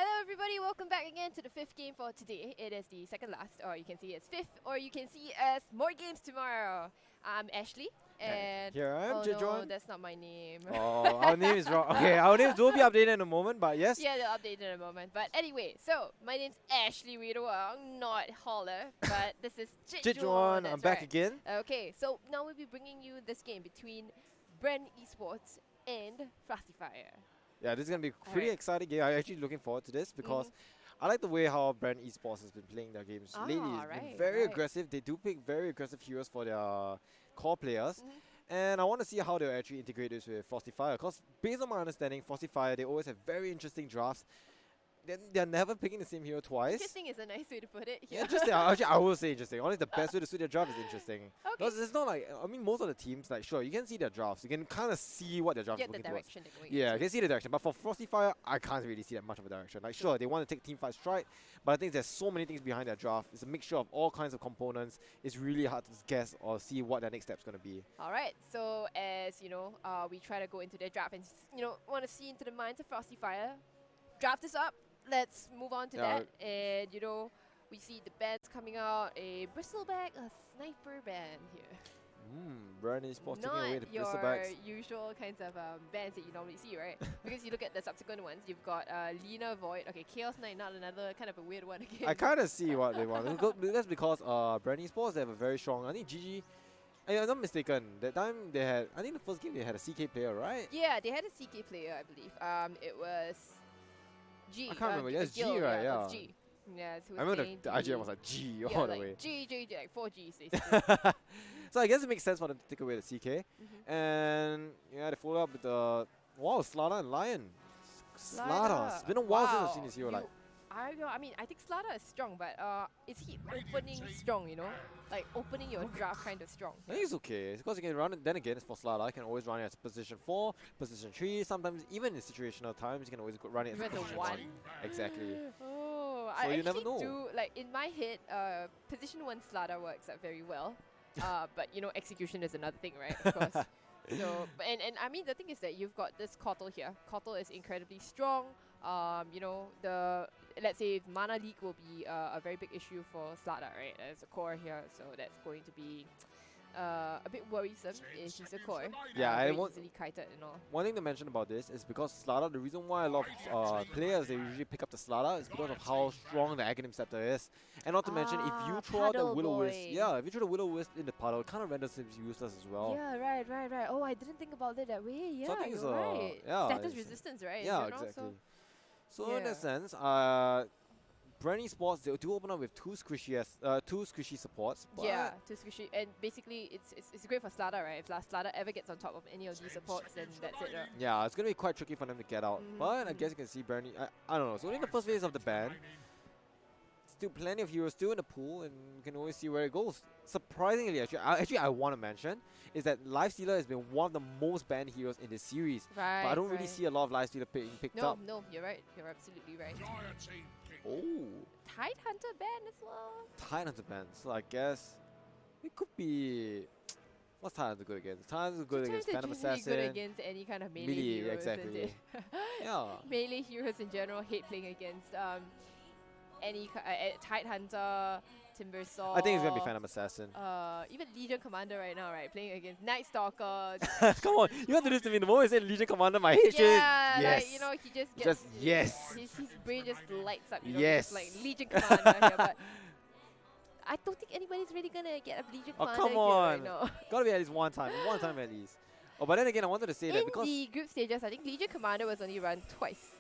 Hello everybody, welcome back again to the 5th game for today. It is the second last, or you can see it's 5th, or you can see as more games tomorrow. I'm Ashley, and here I am, oh Jejuan. no, that's not my name. Oh, our name is wrong. Okay, our names will be updated in a moment, but yes. Yeah, they'll update in a moment. But anyway, so my name's Ashley Wiedewang, not Holler, but this is Jejuan, I'm back again. Okay, so now we'll be bringing you this game between Bren Esports and Frosty. Yeah, this is going to be a pretty exciting game. I'm actually looking forward to this because I like the way how Bren Esports has been playing their games lately. It's been very aggressive. They do pick very aggressive heroes for their core players. And I want to see how they'll actually integrate this with Frosty because based on my understanding, Frosty they always have very interesting drafts. They're never picking the same hero twice. Interesting is a nice way to put it. Yeah, interesting. Actually, I will say interesting. Honestly, the best way to suit their draft is interesting. Okay. Because it's not like, I mean, most of the teams, like, sure, you can see their drafts. You can kind of see what their draft is looking towards. Yeah, you can see the direction. But for Frosty I can't really see that much of a direction. Like, sure, they want to take team fight strike, but I think there's so many things behind their draft. It's a mixture of all kinds of components. It's really hard to guess or see what their next step's going to be. All right. So as, you know, we try to go into their draft and, you know, want to see into the minds of Frosty. Draft is up. Let's move on to that. And, you know, we see the bands coming out. A bristleback, a sniper band here. Bren Esports taking away the Not bristlebacks. your usual kinds of bands that you normally see, right? Because you look at the subsequent ones. You've got Lena Void. Okay, Chaos Knight, not another kind of a weird one again. I kind of see what they want. That's because Bren Esports, they have a very strong, I think GG, I'm not mistaken, that time they had, I think the first game they had a CK player, right? Yeah, they had a CK player, I believe. It was G. I can't remember. Yes, G, Gil, right? Yeah. G. Yes, I remember the IGN was like G all the way. G, like 4 Gs basically. So I guess it makes sense for them to take away the CK. And yeah, they follow up with the Slaughter and Lion. Slaughter. It's been a while since I've seen this hero. I mean, I think Slaughter is strong, but is he opening strong, you know? Like opening your draft kind of strong. I think it's okay. It's because you can run it, then again, it's for Slaughter. I can always run it as position 4, position 3. Sometimes, even in situational times, you can always run it as position 1. Exactly. Oh, so I you never know. do, like, in my head, position 1 Slaughter works out very well. But, you know, execution is another thing, right? Of course. So, and I mean, the thing is that you've got this Kotl here. Kotl is incredibly strong. You know, let's say mana leak will be a very big issue for Slaughter, right? As a core here, so that's going to be a bit worrisome if he's a core. Yeah, very easily kited and all. One thing to mention about this is because Slaughter, the reason why a lot of players, they usually pick up the Slaughter is because of how strong the Aghanim Scepter is. And not to mention, if you throw out the Will-O-Wisp, if you throw the Will-O-Wisp in the puddle, it kind of renders him useless as well. Yeah, right. Oh, I didn't think about it that way. Yeah, so I think you're right. Yeah, status resistance, right? Yeah, in general, exactly. So in that sense, Bren Esports, they do open up with two squishy supports. Yeah, two squishy, and basically it's great for Slaughter, right? If Slaughter ever gets on top of any of these supports, then that's it. Right? Yeah, it's gonna be quite tricky for them to get out. But I guess you can see Bren. I don't know. So in the first phase of the ban, still plenty of heroes still in the pool, and you can always see where it goes. Surprisingly, actually, I want to mention is that Lifestealer has been one of the most banned heroes in this series. Right. But I don't really see a lot of Lifestealer being picked up. No, you're right. You're absolutely right. Oh. Tide Hunter ban as well. Tide Hunter ban. So I guess it could be. What's Tide Hunter good against? Tide Hunter good against Phantom Assassin. Good against any kind of melee heroes. Exactly. Yeah. Melee heroes in general hate playing against any Tide Hunter, Timbersaw. I think it's gonna be Phantom Assassin. Even Legion Commander right now, right? Playing against Night Stalker. Come on, you have to do this to me. The moment you say Legion Commander, my head yes. Like, you know, he just gets yes. His brain just lights up. You know, yes. Like Legion Commander here, but I don't think anybody's really gonna get a Legion Commander come on. here right now. Gotta be at least one time at least. Oh, but then again, I wanted to say that because in the group stages, I think Legion Commander was only run twice.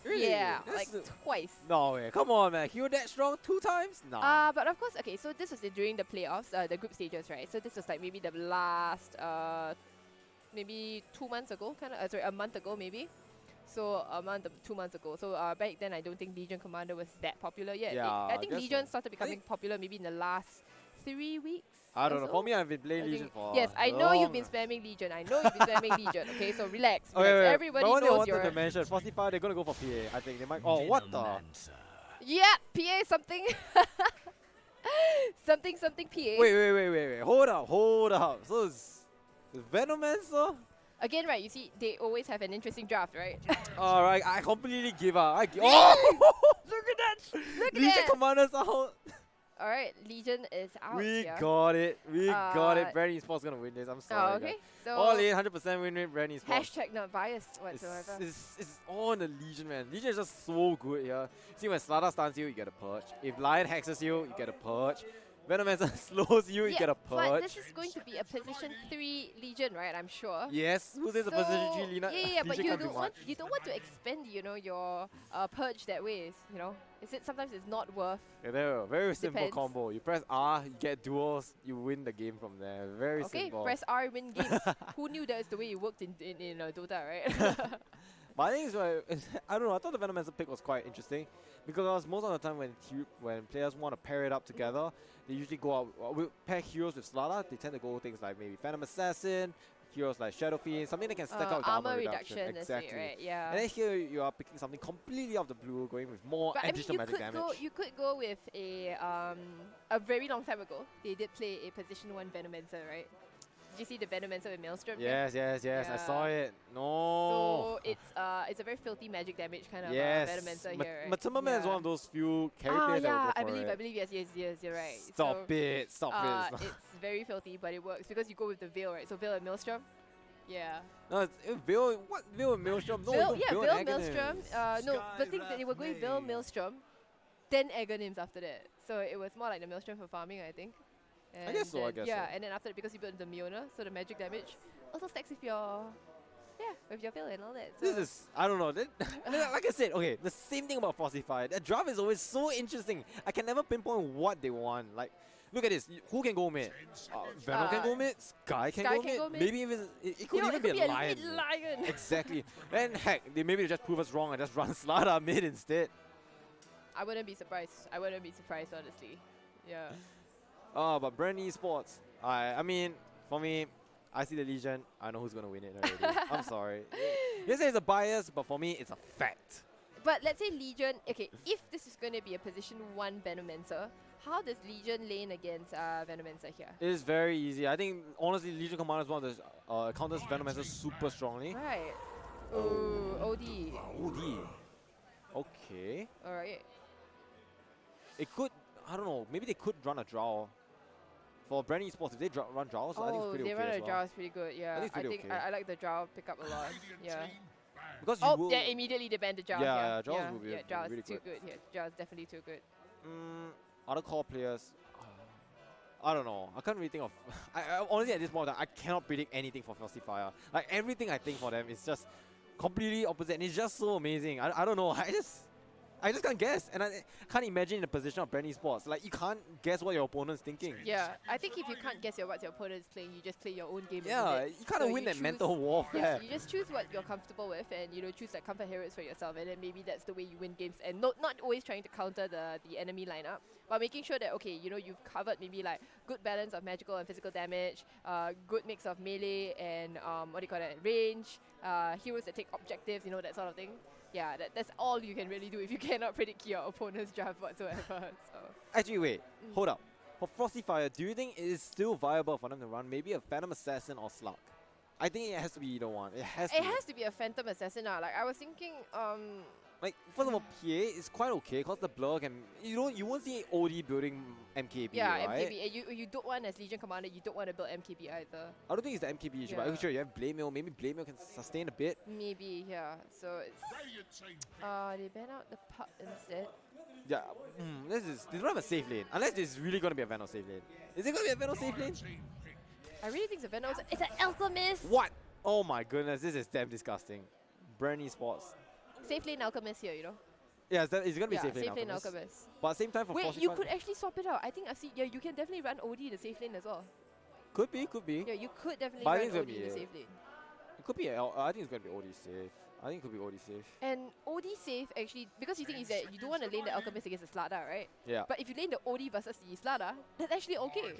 Really? Yeah, like twice. No way. Come on, man. Hero that strong 2 times? Nah. But of course, okay, so this was during the playoffs, the group stages, right? So this was like maybe the last, maybe 2 months ago, sorry, a month ago maybe. So 2 months ago. So back then, I don't think Legion Commander was that popular yet. Yeah, I think Legion started becoming think popular maybe in the last 3 weeks. I don't know. For me, I've been playing Legion for yes, I know you've been spamming Legion. Okay, so relax. Wait. Everybody knows I you're... wanted to mention, Frosty, they're going to go for PA. I think they might... Oh, what the... Yeah, PA something. something PA. Wait. Hold up. So it's Venomancer? Again, right, you see, they always have an interesting draft, right? Alright, I completely give up. Oh! Look at that! Look at Legion that! Commander's out! Alright, Legion is out We here. got it. We got it. Bren Esports gonna win this. I'm sorry. Oh, okay. So All in, 100% win rate, Bren Esports. hashtag not biased whatsoever. It's all in the Legion, man. Legion is just so good here. See, when Slada stuns you, you get a purge. If Lion hexes you, you get a purge. Venomancer slows you, you get a purge. But this is going to be a position 3 Legion, right? I'm sure. Yes, who says a position 3 Legion? Yeah, but you don't want to expend, your purge that way. Sometimes it's not worth. Yeah, there, very simple Depends. combo. You press R, you get duels, you win the game from there. Very simple. Okay, press R, win games. Who knew that's the way it worked in Dota, right? But I think it's like, I don't know, I thought the Venomancer pick was quite interesting because most of the time when players want to pair it up together, they usually go out, pair heroes with Slada, they tend to go things like maybe Phantom Assassin, heroes like Shadow Fiend, something that can stack out with armor reduction. Exactly. Right? Yeah. And then here you are picking something completely out of the blue, going with more additional magic damage. You could go with a very long time ago, they did play a position 1 Venomancer, right? Did you see the Venomancer with Maelstrom? Yes, I saw it. No. So it's a very filthy magic damage kind of yes. Venomancer here, right? Matamaman is one of those few characters that will go for I believe, yes, you're right. Stop it. It's very filthy, but it works because you go with the Veil, right? So Veil and Maelstrom. Yeah. No, Veil and Maelstrom? No, Veil Maelstrom. No, the thing that they were going Veil Maelstrom, then Aghanim's after that. So it was more like the Maelstrom for farming, I think. And I guess so. Yeah, and then after that, because you built the Miona, so the magic damage also stacks with your Veil and all that. So This is, I don't know. Like I said, okay, the same thing about Frosty Fire. That draft is always so interesting. I can never pinpoint what they want. Like, look at this. Who can go mid? Venom can go mid. Sky can go mid. Maybe even it could even be a lion. Exactly. And heck, maybe they just prove us wrong and just run Slada mid instead. I wouldn't be surprised. Honestly. Yeah. But Bren Esports, I mean, for me, I see the Legion. I know who's gonna win it already. I'm sorry. You say it's a bias, but for me, it's a fact. But let's say Legion. Okay, if this is going to be a position 1 Venomancer, how does Legion lane against Venomancer here? It is very easy. I think honestly, Legion Commander is one of the counters Venomancer super strongly. Right. Ooh, OD. OD. Okay. All right. It could. I don't know. Maybe they could run a draw. For Bren Esports, if they run draws, I think it's pretty okay. They run a draw is pretty good, yeah. I think okay. I like the draw pickup a lot. Yeah. Because immediately they banned the draw. Yeah, draws will be draw really is too good here. Draw is definitely too good. Other core players, I don't know. I can't really think of. I honestly at this point, I cannot predict anything for Frosty Fire. Like everything I think for them is just completely opposite, and it's just so amazing. I don't know. I just can't guess, and I can't imagine in the position of Bren Esports. Like, you can't guess what your opponent's thinking. Yeah, I think if you can't guess what your opponent is playing, you just play your own game. Yeah, you kind of win that mental warfare. Yeah, you just choose what you're comfortable with, and choose like comfort heroes for yourself, and then maybe that's the way you win games. And not always trying to counter the enemy lineup, but making sure that you've covered maybe like good balance of magical and physical damage, good mix of melee and range, heroes that take objectives, that sort of thing. Yeah, that's all you can really do if you cannot predict your opponent's draft whatsoever. So. Actually, wait, hold up. For Frosty Fire, do you think it is still viable for them to run maybe a Phantom Assassin or Slug? I think it has to be either one. It has to be a Phantom Assassin. Like I was thinking, like first of all, PA is quite okay because the blur can you won't see OD building MKB. Yeah, right? MKB. You don't want as Legion Commander. You don't want to build MKB either. I don't think it's the MKB issue, but sure you have Blade Mail. Maybe Blade Mail can sustain a bit. Maybe So it's they ban out the pup instead. Yeah, they don't have a safe lane unless it's really gonna be a Venom safe lane. Is it gonna be a Venom safe lane? I really think it's a Venom. It's an Alchemist. What? Oh my goodness, this is damn disgusting. Bren Esports. Safe lane Alchemist here, Yeah, it's going to be safe lane Alchemist. Alchemist. But at the same time for you could actually swap it out. I think I've seen, you can definitely run OD the safe lane as well. Could be. Yeah, you could definitely run OD the safe lane. It could be, I think it's going to be OD safe. I think it could be OD safe. And OD safe actually, because you think is that you don't want to lane the Alchemist against the Slada, right? Yeah. But if you lane the OD versus the Slada, that's actually okay.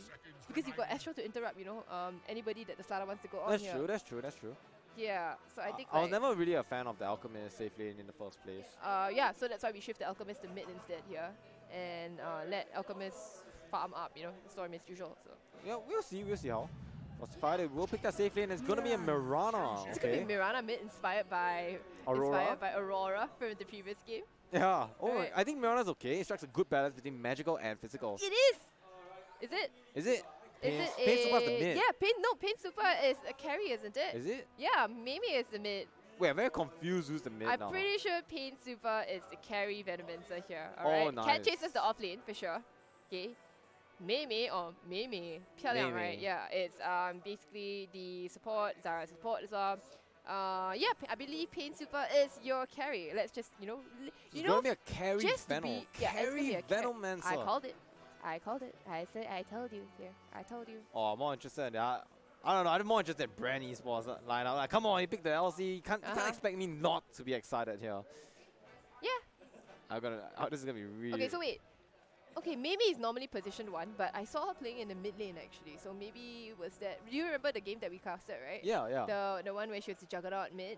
Because you've got Astro to interrupt, anybody that the Slada wants to go on here. That's true. Yeah, so I think I was never really a fan of the Alchemist safe lane in the first place. Yeah, so that's why we shift the Alchemist to mid instead here. And let Alchemist farm up, storm as usual. So. Yeah, we'll see how. Frosty will pick that safe lane. It's going to be a Mirana. It's going to be Mirana mid inspired by Aurora from the previous game. Yeah. Oh, right. I think Mirana's okay. It strikes a good balance between magical and physical. It is! Is it? Is it? Pain Super's the mid. Yeah, Pain Super is a carry, isn't it? Is it? Yeah, Mimi is the mid. Wait, I'm very confused who's the mid now. I'm pretty sure Pain Super is the carry Venomancer here. Alright. Nice. Cat Chase is the offlane for sure. Okay. Mei or Mei. 漂亮, right? Yeah, it's basically the support, Zara support as well. Yeah, I believe Pain Super is your carry. Let's just, it's gonna be a carry Venom. Carry Venomancer. I called it. I said, I told you here. I told you. Oh, I'm more interested in that. I don't know. I'm more interested in Bren Esports lineup. Like, come on, you picked the LC. You can't expect me not to be excited here. Yeah. This is gonna be really. Okay, so wait. Okay, Mimi is normally positioned 1, but I saw her playing in the mid lane actually. So maybe was that? Do you remember the game that we casted, right? Yeah. The one where she was the Juggernaut mid.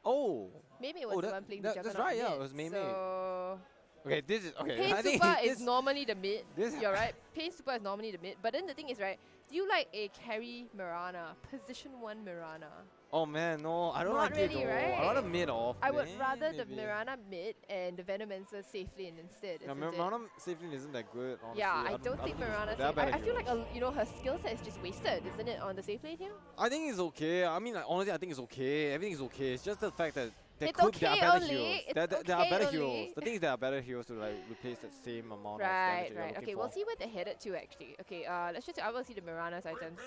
Oh. Maybe was the one playing the Juggernaut. That's right. Mid. Yeah, it was Mimi. So okay, this is okay. Pain Super is normally the mid. You're right. Pain Super is normally the mid. But then the thing is, right? Do you like a carry Mirana, position 1 Mirana? Oh man, no, I don't Not like really, it. Right? I want a mid off. I would rather the Mirana mid and the Venomancer safe lane instead. Yeah, Mirana safe lane isn't that good. Honestly. Yeah, I don't think Mirana. I feel like her skill set is just wasted, isn't it, on the safe lane here? I think it's okay. I mean, like, honestly, I think it's okay. Everything is okay. It's just the fact that there are better heroes. There are better heroes. The thing is, there are better heroes to like replace that same amount of damage. Right. Okay, we'll see where they're headed to actually. Okay, let's just. I will see the Mirana's items.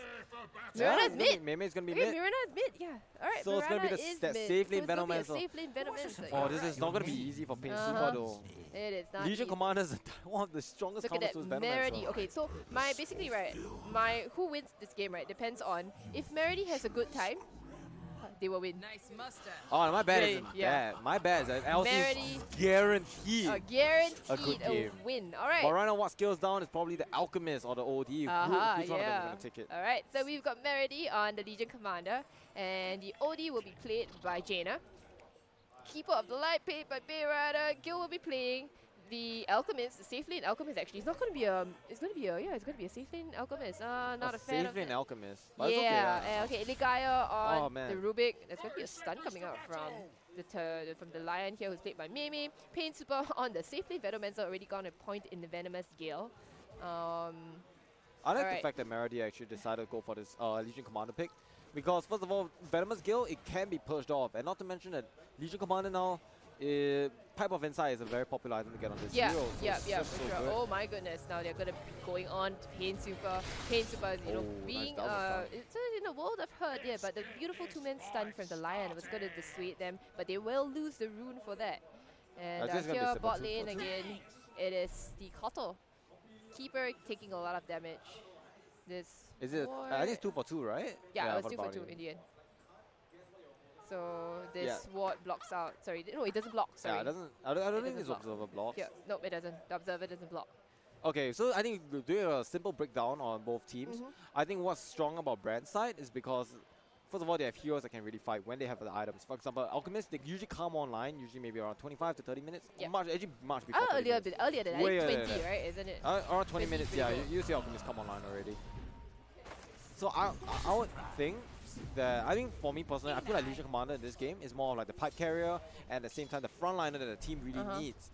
Mirana's mid. Mei's gonna be mid. Mirana's mid. Yeah. All right. So it's gonna be that safe lane Venomancer. Oh, this is not gonna be easy for Pain Super though. It is not. Legion Commander is one of the strongest counters to Venomancer. Okay, so who wins this game, right, depends on if Meredy has a good time. They will win. Nice mustache. Oh, my bad isn't bad. My bad is that LC is guaranteed a good game. Win. All right. But right now, what scales down is probably the Alchemist or the OD. Which one of them is going to take it? All right. So we've got Meredy on the Legion Commander, and the OD will be played by Jaina. Keeper of the Light, played by Bayrider. Gil will be playing the Alchemist, the safe lane Alchemist. Actually, it's not going to be a. It's going to be a safe lane Alchemist. Not a fan of safe lane Alchemist. But okay. Ligaya on the Rubik. There's going to be a stun coming out from the Lion here, who's played by Mimi. Pain Super on the safe lane Venomancer, already gone a point in the Venomous Gale. I like the fact that Meredy actually decided to go for this Legion Commander pick, because first of all, Venomous Gale, it can be pushed off, and not to mention that Legion Commander now. Pipe of Insight is a very popular item to get on this hero. So for sure. Oh my goodness! Now they're gonna be going on to Pain Super. Pain Super is being it's in a world of hurt, but the beautiful 2-man stun from the Lion was gonna dissuade them, but they will lose the rune for that. And here bot lane again, it is the Kotal Keeper taking a lot of damage. This is it? I think it's 2 for 2, right? Yeah, it was 2 for 2 in the end. So this ward blocks out. Sorry, no, it doesn't block. Sorry. Yeah, it doesn't. I don't think this observer blocks. Yeah, no, it doesn't. The observer doesn't block. Okay, so I think doing a simple breakdown on both teams. I think what's strong about Bren's side is because, first of all, they have heroes that can really fight when they have the items. For example, Alchemist, they usually come online, usually maybe around 25 to 30 minutes. Much before. Earlier than that. 20, right? Isn't it? Around 20 minutes. Yeah, you see Alchemist come online already. So I would think that, I think for me personally, I feel like Legion Commander in this game is more of like the pipe carrier and at the same time the frontliner that the team really needs.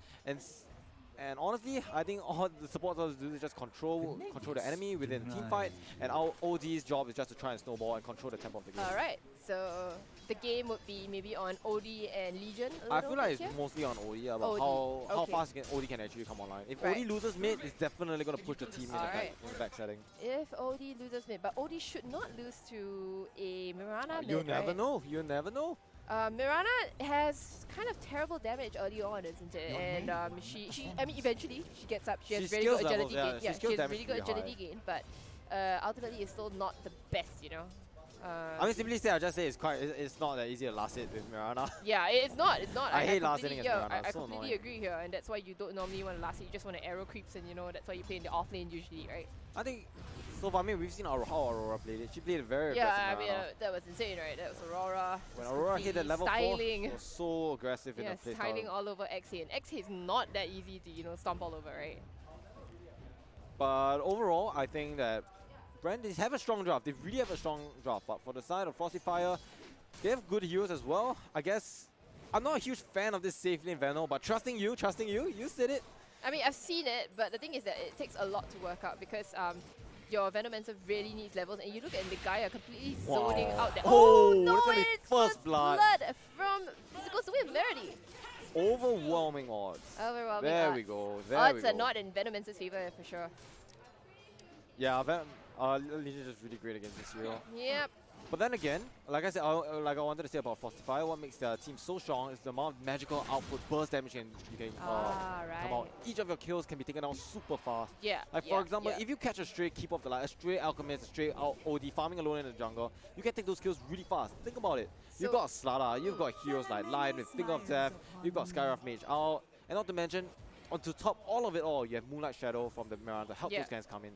And honestly, I think all the support does do is just control the enemy within the team fight, and our OD's job is just to try and snowball and control the tempo of the game. Alright, so the game would be maybe on OD and Legion. I feel like it's mostly on OD, about how fast OD can actually come online. If OD loses mid, it's definitely going to push the team in the back setting. If OD loses mid, but OD should not lose to a Mirana mid, You never know. You never know. Mirana has kind of terrible damage early on, isn't it? And I mean, eventually she gets up. She has very good agility gain. Yeah, she has really good agility gain, but ultimately it's still not the best, you know. I mean, simply say, I'll just say it's not that easy to last hit with Mirana. Yeah, it's not. I hate last hitting against Mirana. I completely agree here, and that's why you don't normally want to last hit. You just want to arrow creeps, and that's why you play in the off lane usually, right? I think. So far, I mean, we've seen how Aurora played it. She played it very aggressive. Yeah, I mean, that was insane, right? That was Aurora. When Aurora hit at level 4, she was so aggressive in the play. Styling all over XA, and XA is not that easy to, stomp all over, right? But overall, I think that Bren, they have a strong draft. They really have a strong draft. But for the side of Frosty Fire, they have good heroes as well. I guess I'm not a huge fan of this safe lane Venom, but trusting you, you said it. I mean, I've seen it, but the thing is that it takes a lot to work out because your Venomancer really needs levels, and you look at Ligaya completely zoning out there. Oh, no, that's gonna be it's first blood from it goes away with Verity. Overwhelming odds. Overwhelming there odds. we go. Odds are not in Venomancer's favor for sure. Yeah, Legion is just really great against this hero. Yep. But then again, like I said, like I wanted to say about Frosty Fire, what makes their team so strong is the amount of magical output, burst damage you can come out. Each of your kills can be taken out super fast. Yeah. Like for example, if you catch a stray Keeper of the Light, a stray Alchemist, a stray OD farming alone in the jungle, you can take those kills really fast. Think about it. You've got Slada, you've got heroes like Lion with Finger of Death, you've got Skywrath Mage out, and not to mention, on to top all of it all, you have Moonlight Shadow from the Mirror to help those guys come in.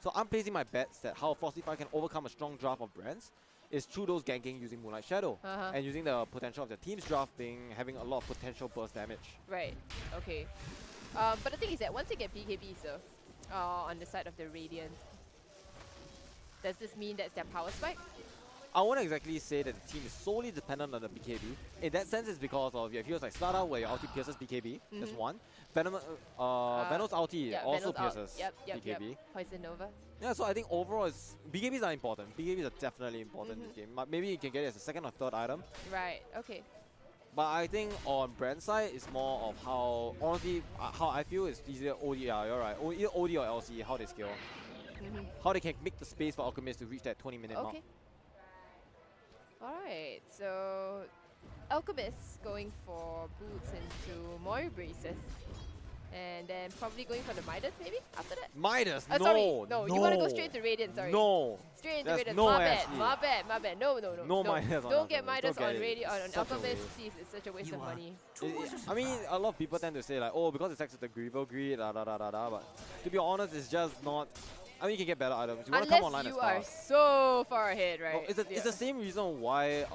So I'm placing my bets that how Frosty Fire can overcome a strong draft of Brens is through those ganking using Moonlight Shadow and using the potential of the team's draft having a lot of potential burst damage. Right, okay. But the thing is that once they get BKBs though, on the side of the Radiant, does this mean that's their power spike? I won't exactly say that the team is solely dependent on the BKB. In that sense, it's because of your heroes like Slada, where your ulti pierces BKB. That's one. Venom's ulti also pierces BKB. Poison Nova. Yeah, so I think overall, BKBs are important. BKBs are definitely important in this game. Maybe you can get it as a second or third item. Right, okay. But I think on Bren's side, it's more of how, honestly, how I feel is easier OD, you're right. Either OD or LC, how they scale. How they can make the space for Alchemist to reach that 20-minute mark. Alright, so Alchemist going for boots into Mori braces. And then probably going for the Midas maybe after that? Midas? No, sorry. No, you want to go straight into Radiant, sorry. No. Straight into Radiant. No my bad. No. No Midas. Don't get Midas on Radiant, on Alchemist, please. It's such a waste of money. I mean, a lot of people tend to say like, oh, because it's access to Grievo Greed, but to be honest, it's just not. I mean, you can get better items. You want to come online Unless and you are so far ahead, right? It's the same reason why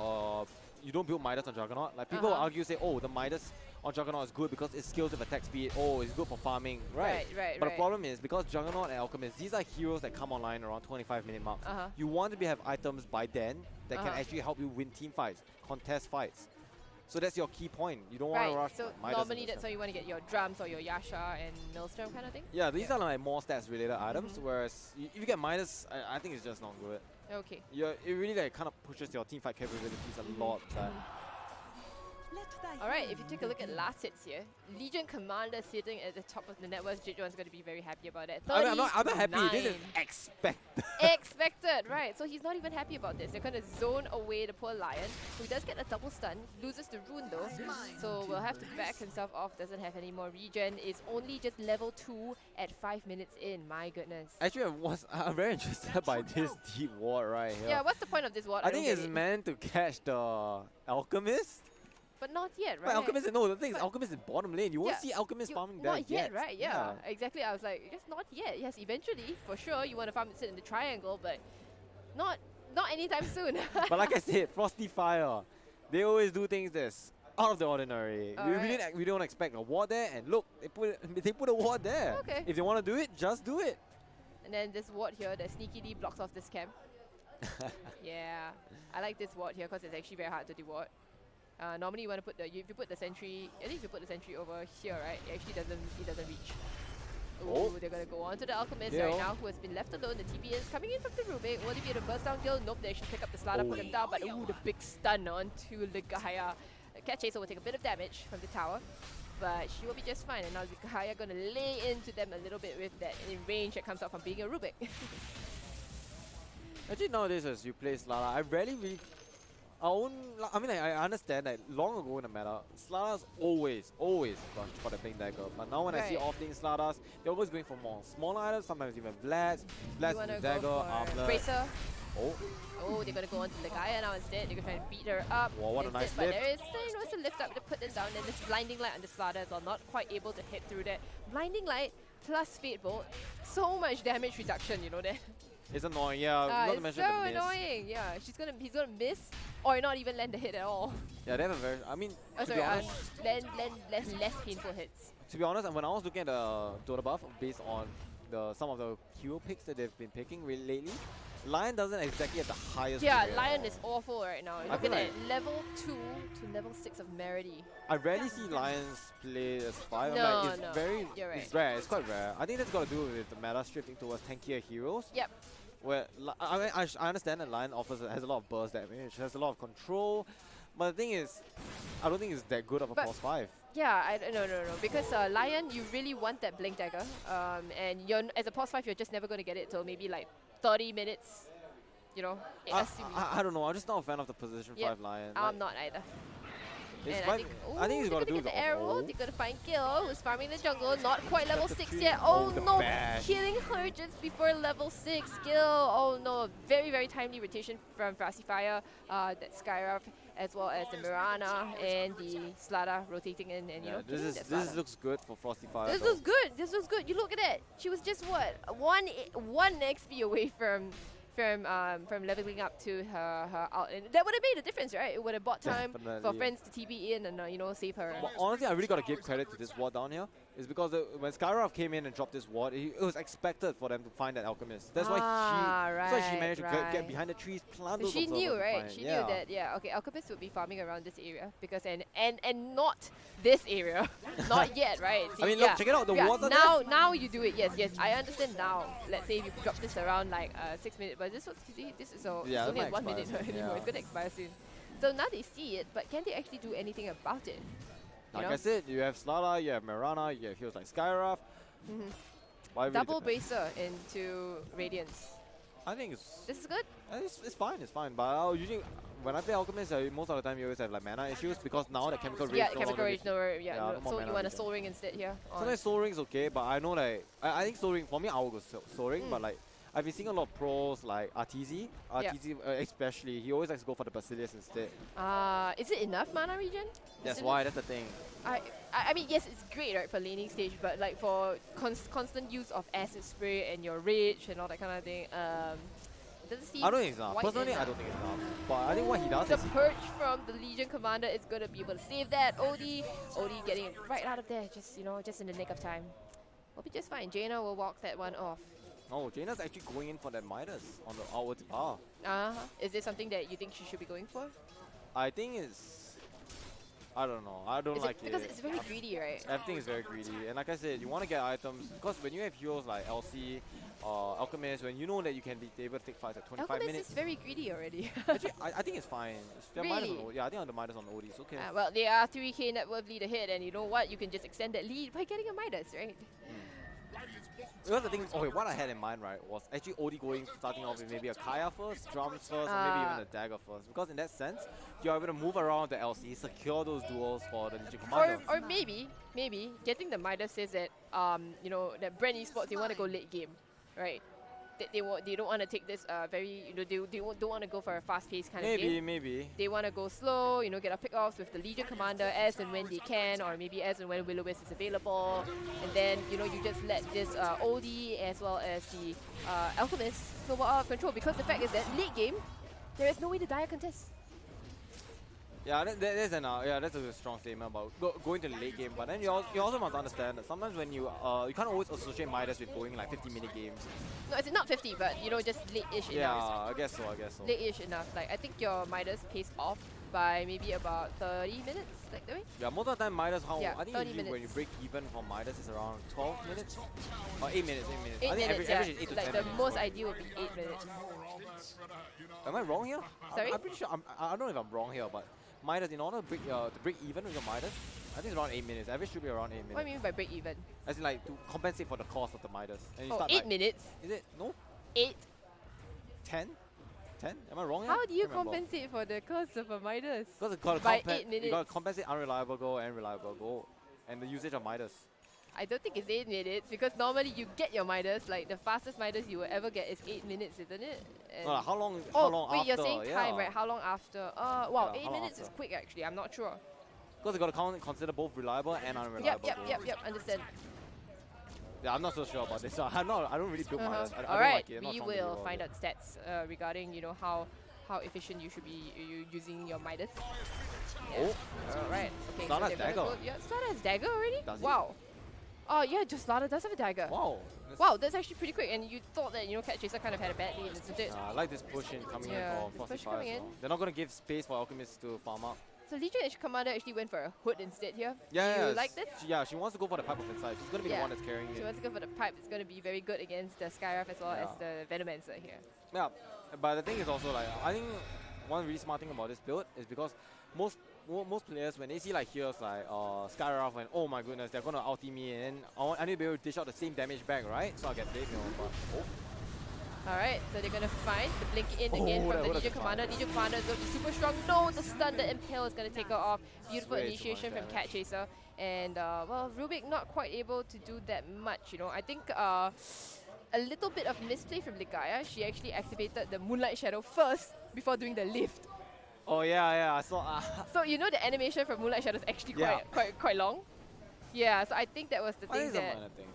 you don't build Midas on Juggernaut. Like people argue, say, oh, the Midas on Juggernaut is good because it scales with attack speed. Oh, it's good for farming. Right. But the problem is because Juggernaut and Alchemist, these are heroes that come online around 25-minute marks. You want to have items by then that can actually help you win team fights, contest fights. So that's your key point. You don't want to rush. So Midas normally that's why you want to get your drums or your Yasha and Maelstrom kind of thing? Yeah, these are like more stats related items, whereas if you get Midas, I think it's just not good. Okay. It really like kind of pushes your team fight capabilities a lot. Alright, if you take a look at last hits here, Legion Commander sitting at the top of the network, Jitjohn's going to be very happy about it. I'm not happy, this is expected. Expected, right. So he's not even happy about this. They're going to zone away the poor Lion, who does get a double stun, loses the rune though, so will have to back himself off, doesn't have any more regen, is only just level 2 at 5 minutes in, my goodness. Actually, I'm very interested by this deep ward right here. Yeah, what's the point of this ward? I think it's meant to catch the Alchemist. But not yet, right? But Alchemist, no, the thing is Alchemist is bottom lane. You won't see Alchemist farming there yet. Not yet, right? Yeah, exactly. I was like, just not yet. Yes, eventually, for sure, you want to farm it sit in the triangle, but not anytime soon. But like I said, Frosty Fire, they always do things that's out of the ordinary. We don't expect a ward there, and look, they put a ward there. Okay. If they want to do it, just do it. And then this ward here that sneakily blocks off this camp. Yeah, I like this ward here because it's actually very hard to deward. Normally you want to put if you put the sentry, at least you put the sentry over here, right? It actually doesn't reach. Ooh, they're gonna go on to the Alchemist right now, who has been left alone. The TP is coming in from the Rubik. Will they be able to burst down kill? Nope, they actually pick up the Slada, put him down, but ooh, the big stun onto Ligaya. Cat Chaser will take a bit of damage from the tower, but she will be just fine. And now Ligaya gonna lay into them a little bit with that in range that comes out from being a Rubik. Actually, nowadays as you play Slada, I rarely really. I mean, I understand that long ago in the meta, Slada's always gone for the playing dagger. But now when I see offlane Sladas, they're always going for more smaller items, sometimes even Vlads with dagger, armlet. Bracer. Oh, they're gonna go on to Ligaya now instead. They're gonna try and beat her up. Wow, what a nice lift. But there is it's a lift up to put them down. And this blinding light on the Slada as well, not quite able to hit through that. Blinding light plus Fate Bolt, so much damage reduction, you know that. It's annoying, yeah. Not to mention the miss. So annoying, yeah. He's gonna miss or not even land the hit at all. Yeah, they have a very. I mean, land less painful hits. To be honest, when I was looking at the DOTA buff based on some of the hero picks that they've been picking lately, Lion doesn't exactly have the highest. Yeah, Lion is awful right now. Look at it, level 2 to level 6 of Merity. I rarely see Lions play as 5. No, I'm like, it's no, very, you're right. it's rare. It's quite rare. I think that's got to do with the meta shifting towards tankier heroes. Yep. Where I understand that Lion has a lot of burst damage, has a lot of control, but the thing is, I don't think it's that good of a pos 5. Yeah, no, because Lion, you really want that Blink Dagger, and as a pos 5, you're just never going to get it till maybe like 30 minutes, you know. I don't know, I'm just not a fan of the position 5 Lion. I'm not either. And I think he's got to do the arrow. They're gonna find Gil, who's farming the jungle, not quite level 6 yet. Oh no, killing her just before level 6. Gil, oh no, very, very timely rotation from Frosty Fire, that Skyruff, as well as the Mirana and the Slada rotating in, and you know. This looks good for Frosty Fire. This looks good. This looks good. You look at that. She was just what, one XP away from leveling up to her ult, and that would have made a difference, right? It would have bought time for friends to TP in and you know, save her. Well, honestly, I really got to give credit to this ward down here. Is because when Skyruff came in and dropped this ward, it was expected for them to find that alchemist. That's why she managed to get behind the trees, plant those. She knew, right? She knew that. Yeah. Okay, alchemist would be farming around this area because and not this area, not yet, right? See, I mean, look, check it out. The wards are there. Now you do it. Yes, I understand now. Let's say if you drop this around like 6 minutes, but this is only 1 minute anymore. It's gonna expire soon. So now they see it, but can they actually do anything about it? Like I said, you have Slada, you have Mirana, you have heroes like Skyruff. Double bracer into Radiance. I think this is good. It's fine. But usually when I play Alchemist, most of the time you always have like mana issues because now the chemical rage. Chemical rage. So you want a Soul Ring instead here. Sometimes Soul Ring's okay, but I know like I think Soul Ring for me I will go Soul Ring, but like I've been seeing a lot of pros like RTZ especially. He always likes to go for the Basilius instead. Is it enough mana regen? That's why. That's the thing. I mean, yes, it's great, right, for laning stage, but like for constant use of acid spray and your rage and all that kind of thing, it doesn't seem. I don't think it's enough. Personally, I don't think it's enough. But I think what he does the is purge from the Legion Commander is gonna be able to save that. OD getting it right out of there, just in the nick of time. We'll be just fine. Jaina will walk that one off. Oh, Jaina's actually going in for that Midas on the outward bar. Is this something that you think she should be going for? I think it's. I don't know. I don't like it. Because it's very greedy, right? Everything is very greedy. And like I said, you want to get items. Because when you have heroes like LC or Alchemist, when you know that you can be able to take fights at 25 Alchemist minutes. is very greedy already. Actually, I think it's fine. Really? I think on the Midas on the OD, it's okay. Well, they are 3k net worth lead ahead, and you know what? You can just extend that lead by getting a Midas, right? Because the thing, what I had in mind, right, was actually OD starting off with maybe a Kaya first, drums first, or maybe even a dagger first. Because in that sense, you're able to move around the LC, secure those duels for the Legion Commander. Or maybe getting the Midas says that that Bren Esports, they want to go late game, right? They don't want to take this very, they don't want to go for a fast-paced kind of game. Maybe. They want to go slow, get a pick-offs with the Legion Commander as and when they can, or maybe as and when Will-O-Wisp is available. And then, you just let this OD as well as the Alchemist snowball out of control, because the fact is that late game, there is no way to die a contest. Yeah, that's a strong statement about going to the late game. But then you also must understand that sometimes when you can't always associate Midas with going like 50-minute games. No, it's not 50, but just late-ish enough. Yeah, I guess so. Late-ish enough. Like I think your Midas pays off by maybe about 30 minutes, like that way. Yeah, most of the time Midas, I think usually when you break even for Midas is around 12 minutes or 8 minutes. 8 I think minutes, average is 8 to 10 like minutes. the most ideal would be 8 minutes. Am I wrong here? Sorry? I'm pretty sure. I don't know if I'm wrong here, but Midas, in order to break even with your Midas, I think it's around 8 minutes. Average should be around 8 minutes. What do you mean by break even? As in like to compensate for the cost of the Midas. And you start 8 minutes? Is it? No? 8? 10? 10? Am I wrong here? How do you compensate for the cost of a Midas? Because by 8 minutes. You got to compensate unreliable goal and reliable goal. And the usage of Midas. I don't think it's 8 minutes, because normally you get your Midas, like the fastest Midas you will ever get is 8 minutes, isn't it? No, how long wait, after? You're saying time, right? How long after? Wow, Yeah, 8 minutes is quick actually, I'm not sure. Because you got to consider both reliable and unreliable goals. Yep, understand. Yeah, I'm not so sure about this. So I don't really build Midas. I don't Alright, like it. we will find out stats regarding, how efficient you should be using your Midas. Yeah. Oh. Alright. Okay, Slada has dagger. Slada has dagger already? Does he? Wow. Oh yeah, just Lada does have a dagger. Wow. Wow, that's actually pretty quick. And you thought that, you know, Cat Chaser kind of had a bad lead, isn't it? I like this push in coming in for Frosty Fire as well. They're not going to give space for Alchemist to farm up. So Legion Edge Commander actually went for a hood instead here. Yeah, Do you like this? Yeah, she wants to go for the pipe of inside. She's going to be the one that's carrying it. She wants to go for the pipe. It's going to be very good against the Skyrath as well as the Venomancer here. Yeah, but the thing is also like, I think one really smart thing about this build is because most players, when they see like heroes like Skyrath and oh my goodness, they're going to ulti me and I need to be able to dish out the same damage back, right? So I get played, Alright, so they're going to find the blink in again from the Legion Commander. Legion Commander is going to be super strong. No, the stun, the impale is going to take her off. Beautiful initiation from Cat Chaser. And, well, Rubik not quite able to do that much, you know. I think a little bit of misplay from Ligaya. She actually activated the Moonlight Shadow first before doing the lift. Oh, yeah, I saw. So, you know the animation from Moonlight Shadow is actually quite long? Yeah, so I think that was the thing that... Minor thing.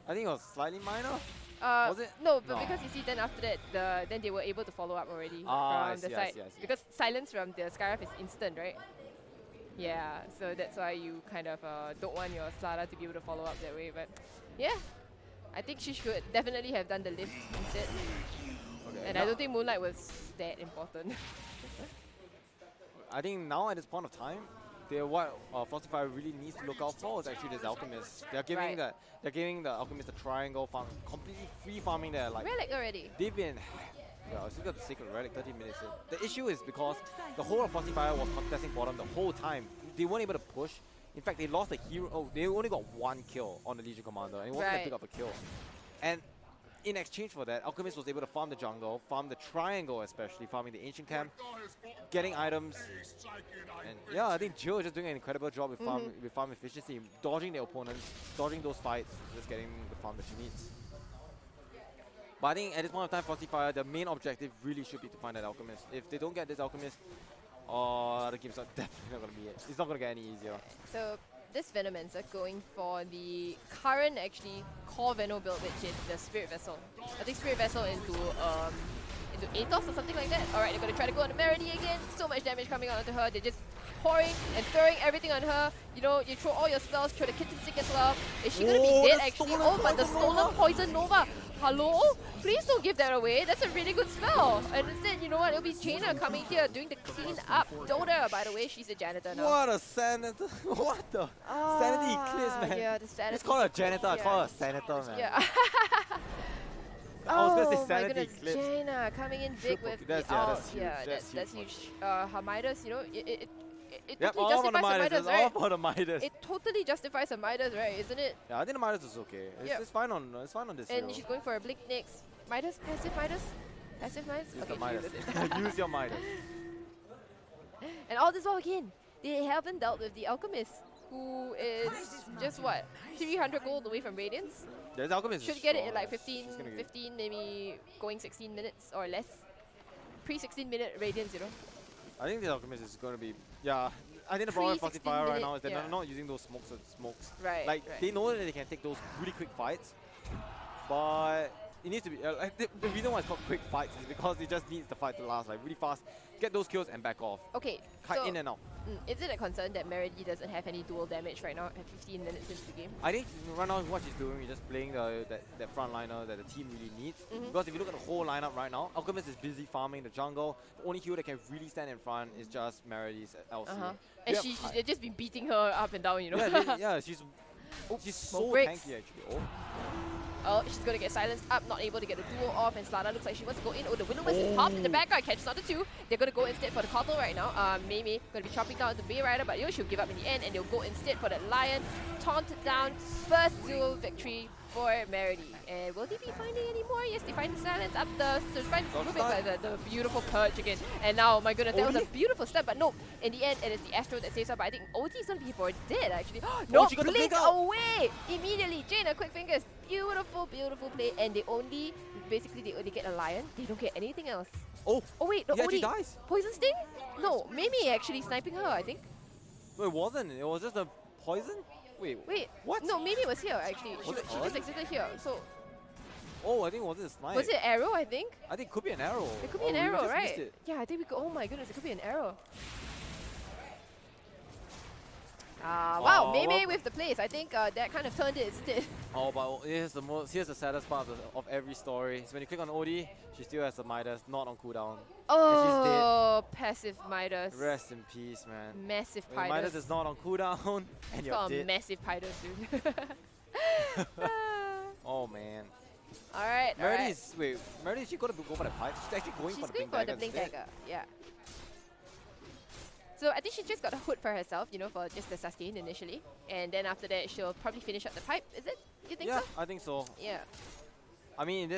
I think it was slightly minor. Was it? No, but because you see, then after that, then they were able to follow up already from the side. Because silence from the Skyrath is instant, right? Yeah, so that's why you kind of don't want your Slada to be able to follow up that way. But yeah, I think she should definitely have done the lift instead. Okay, and I don't think Moonlight was that important. I think now at this point of time, what Frosty Fire really needs to look out for is actually this Alchemist. They're giving the Alchemist a triangle farm, completely free farming there. Like Relic already. They've been. Yeah, I still got the Sacred Relic 30 minutes in. The issue is because the whole of Frosty Fire was contesting bottom the whole time. They weren't able to push. In fact, they lost a hero. Oh, they only got one kill on the Legion Commander, and it wasn't that big of a kill. And in exchange for that, Alchemist was able to farm the jungle, farm the triangle especially, farming the ancient camp, getting items. And yeah, I think Jill is just doing an incredible job with farm efficiency, dodging the opponents, dodging those fights, just getting the farm that she needs. But I think at this point of time, Frosty Fire, the main objective really should be to find that Alchemist. If they don't get this Alchemist, the game's definitely not going to be it. It's not going to get any easier. So this Venomancer going for the current actually core Veno build, which is the Spirit Vessel. I think Spirit Vessel into Athos or something like that. Alright, they're going to try to go on the Merity again. So much damage coming onto her. They're just pouring and throwing everything on her. You know, you throw all your spells, throw the Kitchen Sink as well. Is she going to be dead actually? Oh, but the Stolen Poison Nova. Hello? Please don't give that away. That's a really good spell. And instead, you know what? It'll be Jaina coming here doing the clean up. DOTA, by the way, she's a janitor now. What a senator. What the? Sanity Eclipse, man. Yeah, the sanity. It's called a janitor. I call her a senator, man. Yeah. I was going to say Sanity Eclipse. Jaina coming in big with the that's huge. Yeah, that's huge. Her Midas, you know, it yep, totally justifies her Midas, right? All about the Midas. It totally justifies her Midas, right? Isn't it? Yeah, I think the Midas is okay. It's fine on this. And she's going for a blink next. Midas, passive Midas, passive Midas. Use okay, the Midas. Use your Midas. And all this while again, they haven't dealt with the Alchemist, who is just what 300 gold away from Radiance. There's Alchemist. Should get it in like 15, maybe going 16 minutes or less. Pre-16 minute Radiance, you know. I think the Alchemist is going to be, I think the problem with Frosty Fire right now is they're not using those smokes. Right. Like, they know that they can take those really quick fights, but it needs to be, like, the reason why it's called quick fights is because it just needs the fight to last, like, really fast, get those kills and back off. Okay, Cut in and out. Is it a concern that Merity doesn't have any dual damage right now at 15 minutes into the game? I think right now what she's doing is just playing that front liner that the team really needs. Because if you look at the whole lineup right now, Alchemist is busy farming the jungle. The only hero that can really stand in front is just Merity's LC. And they've just been beating her up and down, you know? Yeah, she's so breaks. tanky actually. Oh, she's going to get silenced up, not able to get the duo off, and Slada looks like she wants to go in. Oh, the Window Wisp is popped in the background, catches on the 2. They're going to go instead for the Coddle right now. Mei going to be chopping down the Bay Rider, but she'll give up in the end, and they'll go instead for the Lion. Taunted down, first duel victory for Merity. And will they be finding any more? Yes, they find the silence up the the beautiful perch again. And now, my goodness, that was a beautiful step, but no, in the end, it is the Astro that saves her, but I think OT is going to be for dead actually. No, blink away! Immediately, Jaina, quick fingers. Beautiful, beautiful play, and they get a Lion. They don't get anything else. Oh wait, no, he actually dies. Poison Sting? No, Mimi actually sniping her, I think. No, it wasn't. It was just a poison. Wait, what? No, Mimi was here actually. She just exited here. So. Oh, I think it wasn't a snipe. Was it arrow? I think. I think it could be an arrow. It could be an arrow, right? Yeah, I think we could. Oh my goodness, it could be an arrow. Wow, Mei with the plays. I think that kind of turned it, isn't it? Oh, but here's the saddest part of every story. So when you click on OD, she still has the Midas, not on cooldown. Oh, passive Midas. Rest in peace, man. Massive when Midas. Midas is not on cooldown, and you're dead. Massive Midas, dude. Oh man. Alright, Meredy, is she going to go for the pipe? She's actually going for the blink dagger. Yeah. So I think she just got a hood for herself, you know, for just the sustain initially. And then after that, she'll probably finish up the pipe, is it? You think so? Yeah, I think so. Yeah. I mean,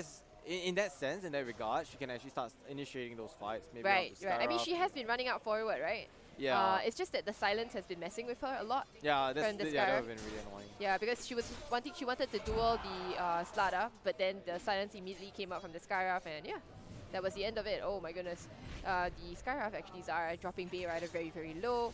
in that sense, in that regard, she can actually start initiating those fights. Maybe right. I mean, she has been running out forward, right? Yeah. It's just that the silence has been messing with her a lot. Yeah, that has been really annoying. Yeah, because she wanted to duel the Slada, but then the silence immediately came out from the Skyrath, and yeah, that was the end of it. Oh my goodness. The Skyrath actually Zara dropping Bay Rider very, very low.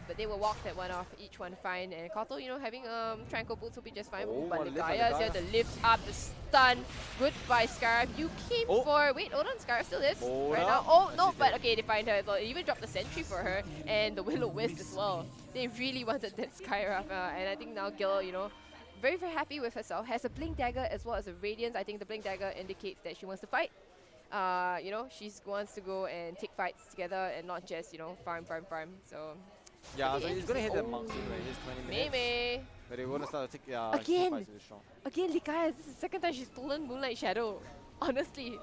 But they were walked at each one fine, and Kotal, you know, having Tranquil Boots will be just fine. Oh, but Gaia here to lift up the stun. Goodbye, Scarab. You came for... Wait, hold on, Scarab still lives right now. Oh, no, but okay, they find her as well. They even dropped the Sentry for her, and the Will-O-Wisp as well. They really wanted that Skyrath, and I think now Gil, you know, very, very happy with herself. Has a Blink Dagger as well as a Radiance. I think the Blink Dagger indicates that she wants to fight. You know, she wants to go and take fights together and not just, you know, farm. So... Yeah, so he's gonna hit that mark soon, like, 20 minutes. Maybe. But they wanna start to take Again, Ligaya, this is the second time she's stolen Moonlight Shadow. Honestly.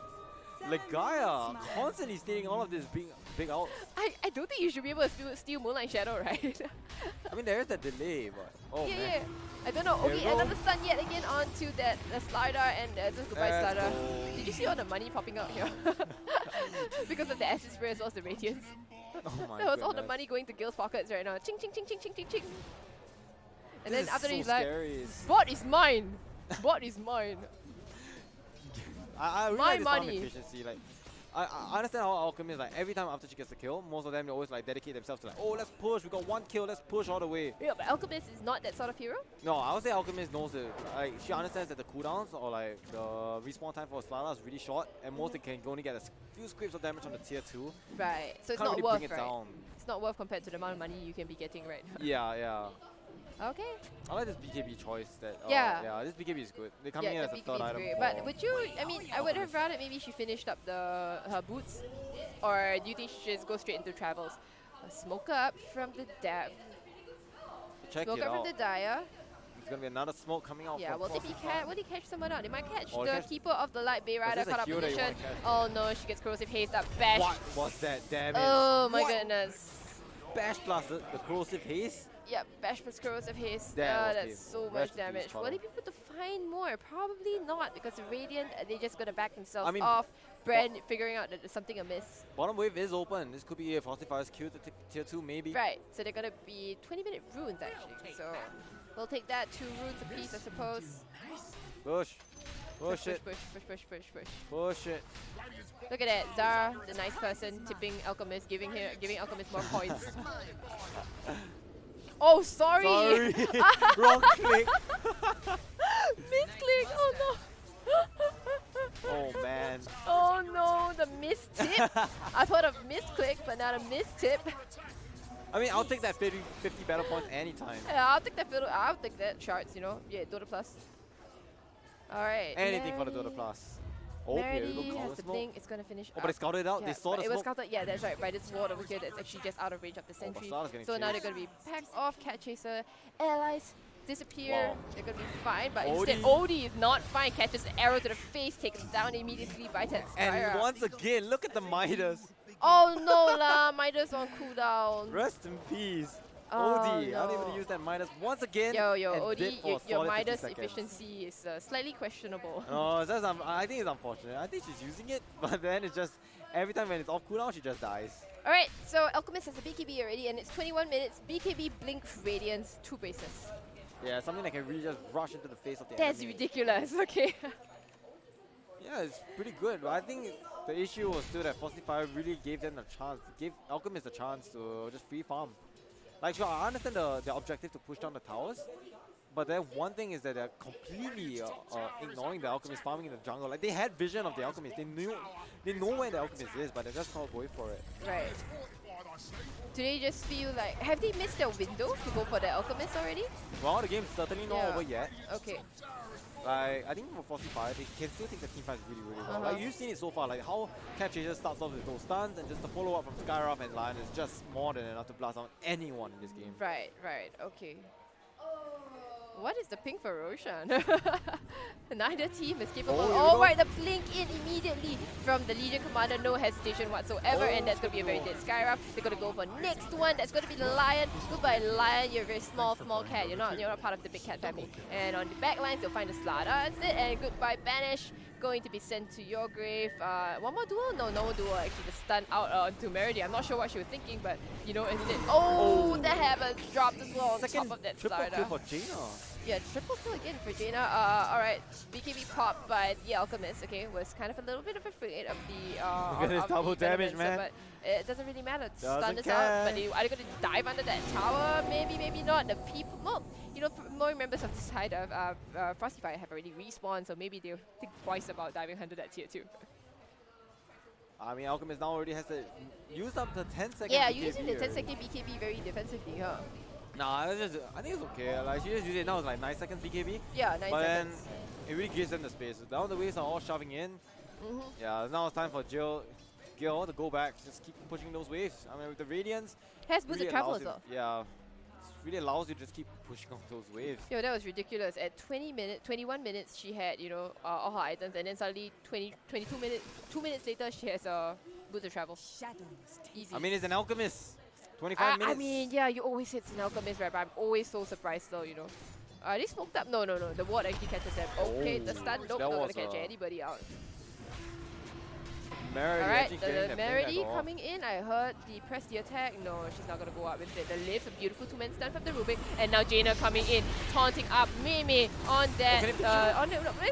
Ligaya constantly stealing all of this big out. I don't think you should be able to steal Moonlight Shadow, right? I mean, there is that delay, but man. I don't know. Okay, another stun yet again onto that Slider, and just goodbye Slider. Did you see all the money popping out here? Because of the acid spray as well as the Radiance. Oh my That was all the money going to Gil's pockets right now. Ching, ching, ching, ching, ching, ching, ching. And then after he's like, bot is mine. Bot is mine. I really like this farm efficiency. Like, I understand how Alchemist, like, every time after she gets a kill, most of them they always like dedicate themselves to like, oh, let's push, we got one kill, let's push all the way. Yeah, but Alchemist is not that sort of hero? No, I would say Alchemist knows it. Like, she understands that the cooldowns or like the respawn time for Slala is really short, and most they can only get a few scripts of damage on the tier 2. Right, so it's Can't not really worth, bring it right? down. It's not worth compared to the amount of money you can be getting right now. Yeah. Okay. I like this BKB choice. This BKB is good. They come in as a third item. But would you? I mean, I would have rather maybe she finished up her boots, or do you think she should just go straight into travels? Smoke up from the depth. Smoke up from the Dire. There's gonna be another smoke coming out. Yeah, will they catch someone out? They might catch the Keeper of the Light Bay Rider caught up position. Oh no, she gets corrosive haste up. Bash. What was that damage? Oh my goodness. Bash plus the corrosive haste. Yep, Bash plus corrosive haste. That's so much damage. Will they be able to find more? Probably not, because the Radiant, they're just gonna back themselves off. Bren figuring out that there's something amiss. Bottom wave is open. This could be a Frosty Fire's Q to tier 2 maybe. Right, so they're gonna be 20-minute runes actually. So we'll take that, 2 runes apiece, I suppose. Push. Push it. Push it. Look at that, Zara, the nice person, tipping Alchemist, giving Alchemist more points. Oh, sorry! Wrong click! Misclick! Oh no! Oh man. Oh no, the mistip! I thought of misclick, but not a mistip. I mean, I'll take that 50 battle points anytime. Yeah, I'll take that shards, you know? Yeah, Dota Plus. Alright. Anything for the Dota Plus. Oh, Meredy has the blink, it's gonna finish. Oh, but they scouted it out, they saw the smoke. It was scouted, yeah, that's right, by this ward over here that's actually just out of range of the sentry. So now they're gonna be packed off, Cat Chaser, allies disappear, they're gonna be fine, but instead Odie is not fine, catches an arrow to the face, taken down immediately by that Skyra. And once again, look at the Midas. Oh no lah, Midas on cooldown. Rest in peace. OD, not able to use that Midas once again. Yo, OD, your Midas efficiency is slightly questionable. No, I think it's unfortunate. I think she's using it, but then it's just, every time when it's off cooldown, she just dies. Alright, so Alchemist has a BKB already, and it's 21 minutes. BKB, Blink, Radiance, 2 braces. Yeah, something that can really just rush into the face of the enemy. That's ridiculous, okay. Yeah, it's pretty good, but I think the issue was still that Frosty Fire really gave them a chance, gave Alchemist a chance to just free farm. Like, sure, I understand the objective to push down the towers, but then one thing is that they're completely ignoring the Alchemist farming in the jungle. Like, they had vision of the Alchemist, they know where the Alchemist is, but they're just not going for it. Right. Do they just feel like, have they missed their window to go for the Alchemist already? Well, the game's certainly not over yet. Okay. Like, I think for Frosty Fire, they can still take the team fights really, really well. Like, you've seen it so far, like how Cap Chaser starts off with those stuns, and just the follow-up from Skyruff and Lion is just more than enough to blast out anyone in this game. Right, okay. What is the ping for Roshan? Neither team is capable. Oh, right, the blink in immediately from the Legion Commander, no hesitation whatsoever, and that's going to be a very dead Skyruff. They're going to go for next one, that's going to be the Lion. Goodbye Lion, you're a very small cat, you're not part of the big cat family. And on the back lines, you'll find the Slada instead, and goodbye Banish, going to be sent to your grave. One more duel? No more duel, actually the stun out onto Meredy. I'm not sure what she was thinking, but you know, instead, the hammer dropped as well on top of that triple Slada. kill for Jaina. Yeah, triple kill again for Jaina. Alright, BKB popped by the Alchemist, okay, was kind of a little bit of afraid of the Look at this double damage, man. but it doesn't really matter. Stun is out, but are they going to dive under that tower? Maybe not. The people, well, you know, more members of the side of Frosty Fire have already respawned, so maybe they'll think twice about diving under that tier 2. I mean, Alchemist now already has to use up the 10 second Yeah, BKB using the 10 second BKB very defensively, huh? Nah, I think it's okay. Like, she just used it now, it's like 9 seconds BKB. Yeah, 9 but seconds. Then it really gives them the space. Down the waves are all shoving in. Yeah, now it's time for Gil to go back, just keep pushing those waves. I mean, with the Radiance, has boosted travel as well. Yeah, it really allows you to just keep pushing on those waves. Yo, that was ridiculous. At 21 minutes, she had, you know, all her items, and then suddenly 22 minutes, 2 minutes later, she has boosted travel. Easy. I mean, it's an Alchemist. 25 minutes. I mean, yeah, you always hit an Alchemist, right? But I'm always so surprised though, you know. They smoked up? No. The ward actually catches them. Okay, the stun, nope, not gonna catch anybody out. Alright, the Meredy coming in. I heard the press the attack. No, she's not gonna go up with it. The lift, a beautiful 2-man stun from the Rubik. And now Jaina coming in, taunting up Mimi on that.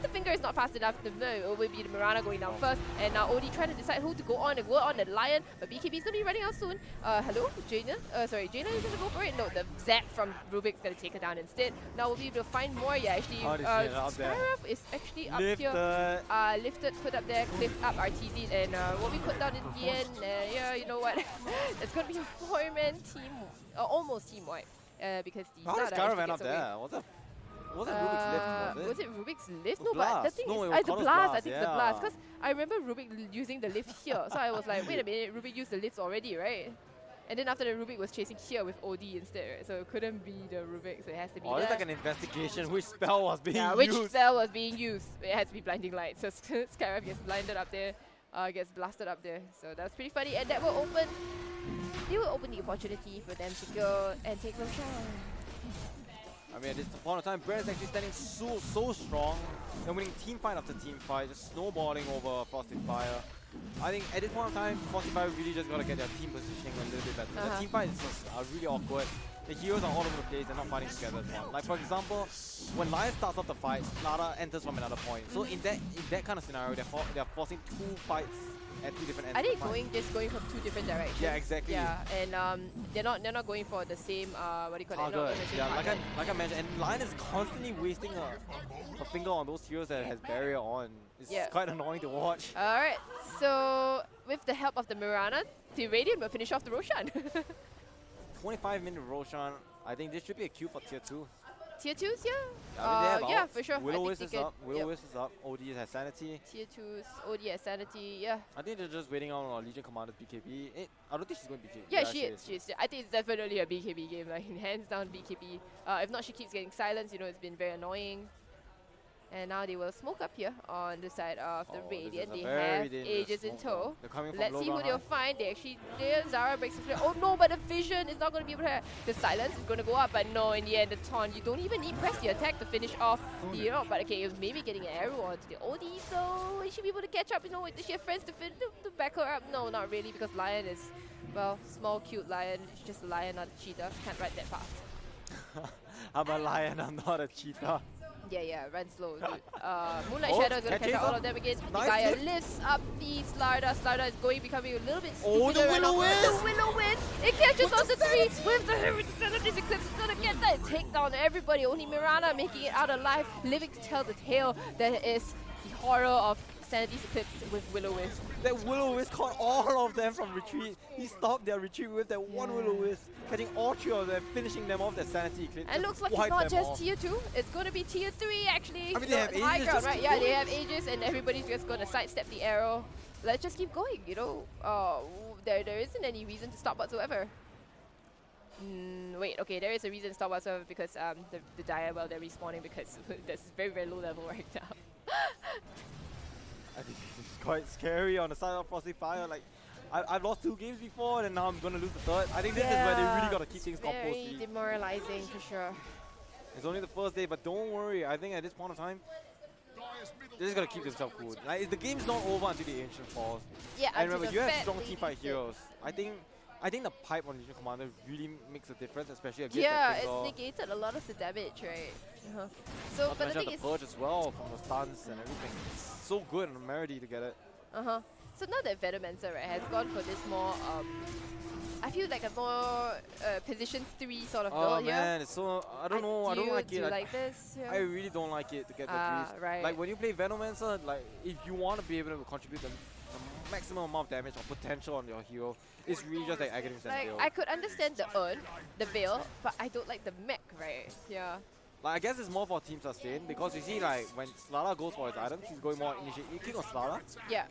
The finger is not fast enough. It will be the Mirana going down first. And now Odie trying to decide who to go on and go on the Lion. But BKB is gonna be running out soon. Hello, Jaina? Jaina is gonna go for it. No, the Zap from Rubik's gonna take her down instead. Now we'll be able to find more. Yeah, actually, Skyruff is actually up here. Lifted, put up there, clipped up RTZ, and what we put down in the end, yeah, you know what? It's gonna be a 4-man team, almost team wipe, because the Skyruff ran up there. Was it Rubik's lift? Was it Rubik's lift? No, but the thing is, the blast. I think it's the blast, because I remember Rubik using the lift here, so I was like, wait a minute, Rubik used the lift already, right? And then after the Rubik was chasing here with OD instead, right? So it couldn't be the Rubik, so it has to be it's like an investigation. Which spell was being used? Which spell was being used? It has to be Blinding Light. So Skyruff gets blinded up there, gets blasted up there. So that's pretty funny. And that will open, they will open the opportunity for them to go and take Roshan. I mean, at this point of time, Bren is actually standing so strong. They're winning team fight after team fight, just snowballing over Frosty Fire. I think at this point of time, Frosty Fire really just got to get their team positioning a little bit better. The team fight is just really awkward. The heroes are all over the place, they're not fighting together as one. Like for example, when Lion starts off the fight, Slada enters from another point. So in that kind of scenario, they're forcing 2 fights at 2 different ends. Are they just going from 2 different directions? Yeah, exactly. Yeah, and they're not going for the same what do you call it? Yeah, like I mentioned, and Lion is constantly wasting a finger on those heroes that has barrier on. It's quite annoying to watch. Alright, so with the help of the Mirana, the Radiant will finish off the Roshan. 25-minute Roshan. I think this should be a queue for tier 2. Tier 2s, yeah? Yeah, for sure. Willow-Wisp is up. Willow-Wisp is up. OD has Sanity. Tier 2s, OD has Sanity, yeah. I think they're just waiting on Legion Commander's BKB. I don't think she's going to BKB. Yeah, she is. I think it's definitely a BKB game. Like, hands down BKB. If not, she keeps getting silenced. You know, it's been very annoying. And now they will smoke up here on the side of the Radiant. They have Aegis in tow. Let's see who they'll find. Zara breaks the flare. Oh no, but the vision is not going to be able to. The silence is going to go up, but no, in the end, the taunt. You don't even need press the attack to finish off the, you know. But okay, it was maybe getting an arrow onto the OD, so he should be able to catch up. You know, does she have friends to back her up? No, not really, because Lion is, well, small, cute Lion. It's just a lion, not a cheetah. Can't ride that fast. I'm a lion, I'm not a cheetah. Yeah, run slow, dude. Moonlight Shadow is going to catch all of them again. Gaia lifts up the Slada. Slada is becoming a little bit stupider. The Willow-Wisp! The Willow-Wisp! It catches on the 3 with the Heritage Eclipse. It's going to get that take down everybody. Only Mirana making it out alive, living to tell the tale that is the horror of Sanity's Eclipse with Will-O-Wisp. That Will-O-Wisp caught all of them from retreat. He stopped their retreat with that one Will-O-Wisp, catching all 3 of them, finishing them off their Sanity Eclipse. And looks like it's not just tier 2, it's going to be tier 3 actually. I mean, they have high Aegis ground, right? Yeah, going. they have Aegis and everybody's just going to sidestep the arrow. Let's just keep going, you know. There isn't any reason to stop whatsoever. Wait, okay, there is a reason to stop whatsoever because the Dire, well, they're respawning because this is very, very low level right now. I think it's quite scary on the side of Frosty Fire. Like, I've lost 2 games before and now I'm going to lose the 3rd. I think this is where they really got to keep things composed. Very demoralizing for sure. It's only the first day, but don't worry. I think at this point of time, they're just going to keep themselves cool. Like, the game's not over until the Ancient falls. Yeah, and remember, you have strong teamfight heroes. I think the pipe on Legion Commander really makes a difference, especially against it's negated a lot of the damage, right? So, but the thing is, purge as well from the stuns and everything. It's so good on Merity to get it. So now that Venomancer, right, has gone for this more, I feel like a more position 3 sort of build here. Oh man, it's so, I don't know, I don't like it. Like this? Yeah. I really don't like it to get the grease. Right. Like when you play Venomancer, like if you want to be able to contribute the maximum amount of damage or potential on your hero, it's really just like Aghanim and Veil. I could understand the Veil, but I don't like the mech, right? Yeah. Like I guess it's more for team sustain because you see like when Slada goes for his items, he's going more initiate. You click on Slada,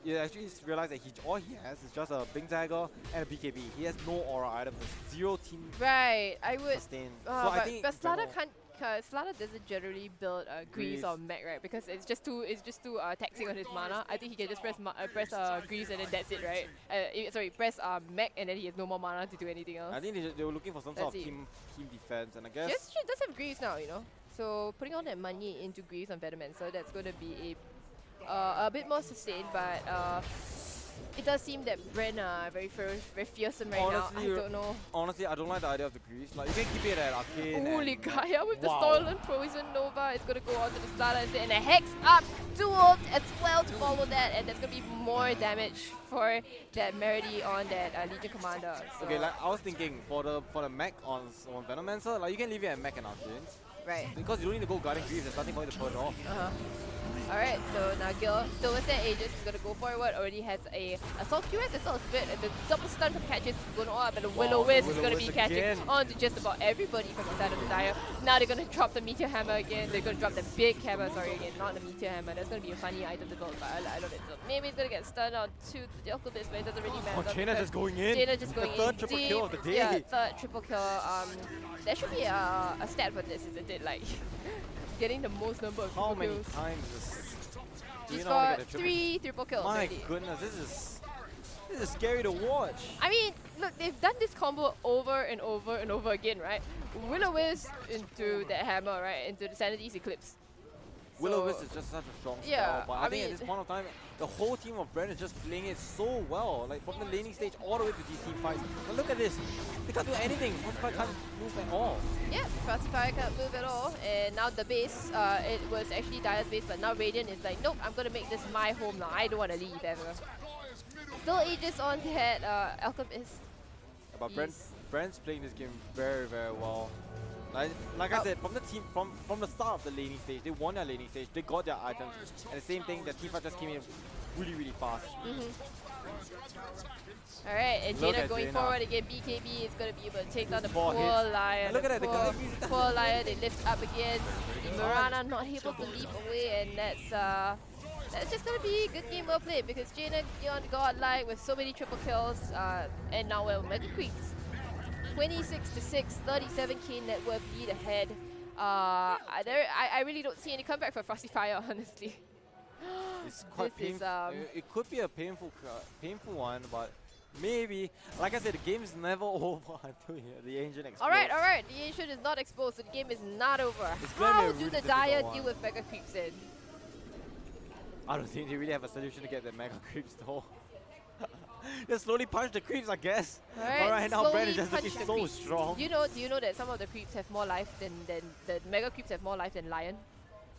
you actually realize that all he has is just a Bing Dagger and a BKB. He has no aura items, 0 team sustain. So I think but Slada can't. Slada doesn't generally build Grease or Mech, right? Because it's just too taxing on his mana. I think he can just press Grease and then that's it, right? Sorry, press Mech and then he has no more mana to do anything else. I think they were looking for some sort of team defense, and I guess she does have Grease now, you know. So putting all that money into Grease on Venomancer, that's going to be a bit more sustained, but it does seem that Bren are very fearsome right now. I don't know. Honestly, I don't like the idea of the Grease. Like, you can keep it at Arcane. Holy Gaia with the Stolen Poison Nova. It's going to go on to the Slada instead. And a Hex up, 2 ult as well to follow that. And there's going to be more damage for that Merity on that Legion Commander. So. Okay, like I was thinking, for the mech on Venomancer, like you can leave it at mech and Arcanes. Right. Because you don't need to go guarding Grease, there's nothing for you to purge off. Alright, so now Gil, still with that Aegis, is going to go forward, already has a Assault QS as well as bit, and the double stun from catches is going on, but the Will-O-Wisp is going to be catching on to just about everybody from the side of the Dire. Now they're going to drop the Meteor Hammer again, they're going to drop the big hammer, again, not the Meteor Hammer. That's going to be a funny item to build, but I love it. So maybe it's going to get stunned on to the Alchemist, but it doesn't really matter. Jaina just going in. Jaina just going in. The 3rd triple kill of the day. Yeah, 3rd triple kill. There should be a stat for this, isn't it? Like, getting the most number of triple kills. How many times is He's got 3 triple kills already. My goodness, this is scary to watch. I mean, look, they've done this combo over and over and over again, right? Will-O-Wisp into that hammer, right? Into the Sanity's Eclipse. Will-O-Wisp is just such a strong spell, but I think at this point of time, the whole team of Bren is just playing it so well. Like from the laning stage all the way to these team fights. But look at this, they can't do anything. Frosty can't move at all. Yeah, Frosty can't move at all. And now the base, it was actually Dire's base, but now Radiant is like, nope, I'm gonna make this my home now. I don't want to leave ever. Still Aegis on that Alchemist. But Bren's playing this game very, very well. Like I said, from the team, from the start of the laning stage, they won their laning stage, they got their items, and the same thing, the team fight just came in really, really fast. Alright, and Jaina going forward again, BKB is going to be able to take down the poor Lion. Look at that, poor Lion, they lift up again. Mirana not able to leap away, and that's just going to be a good game well played, because Jaina godlike with so many triple kills, and now we're Mega Creeps. 26-6, 37k net worth lead ahead. I really don't see any comeback for Frosty Fire, honestly. It's quite painful. It could be a painful one, but maybe. Like I said, the game is never over until the Ancient explodes. Alright, the Ancient is not exposed, so the game is not over. How do the Dire deal with Mega Creeps in? I don't think they really have a solution to get the Mega Creeps though. Just slowly punch the creeps, I guess. Alright, now Bren is just looking so strong. Do you know that some of the creeps have more life than the Mega Creeps have more life than Lion?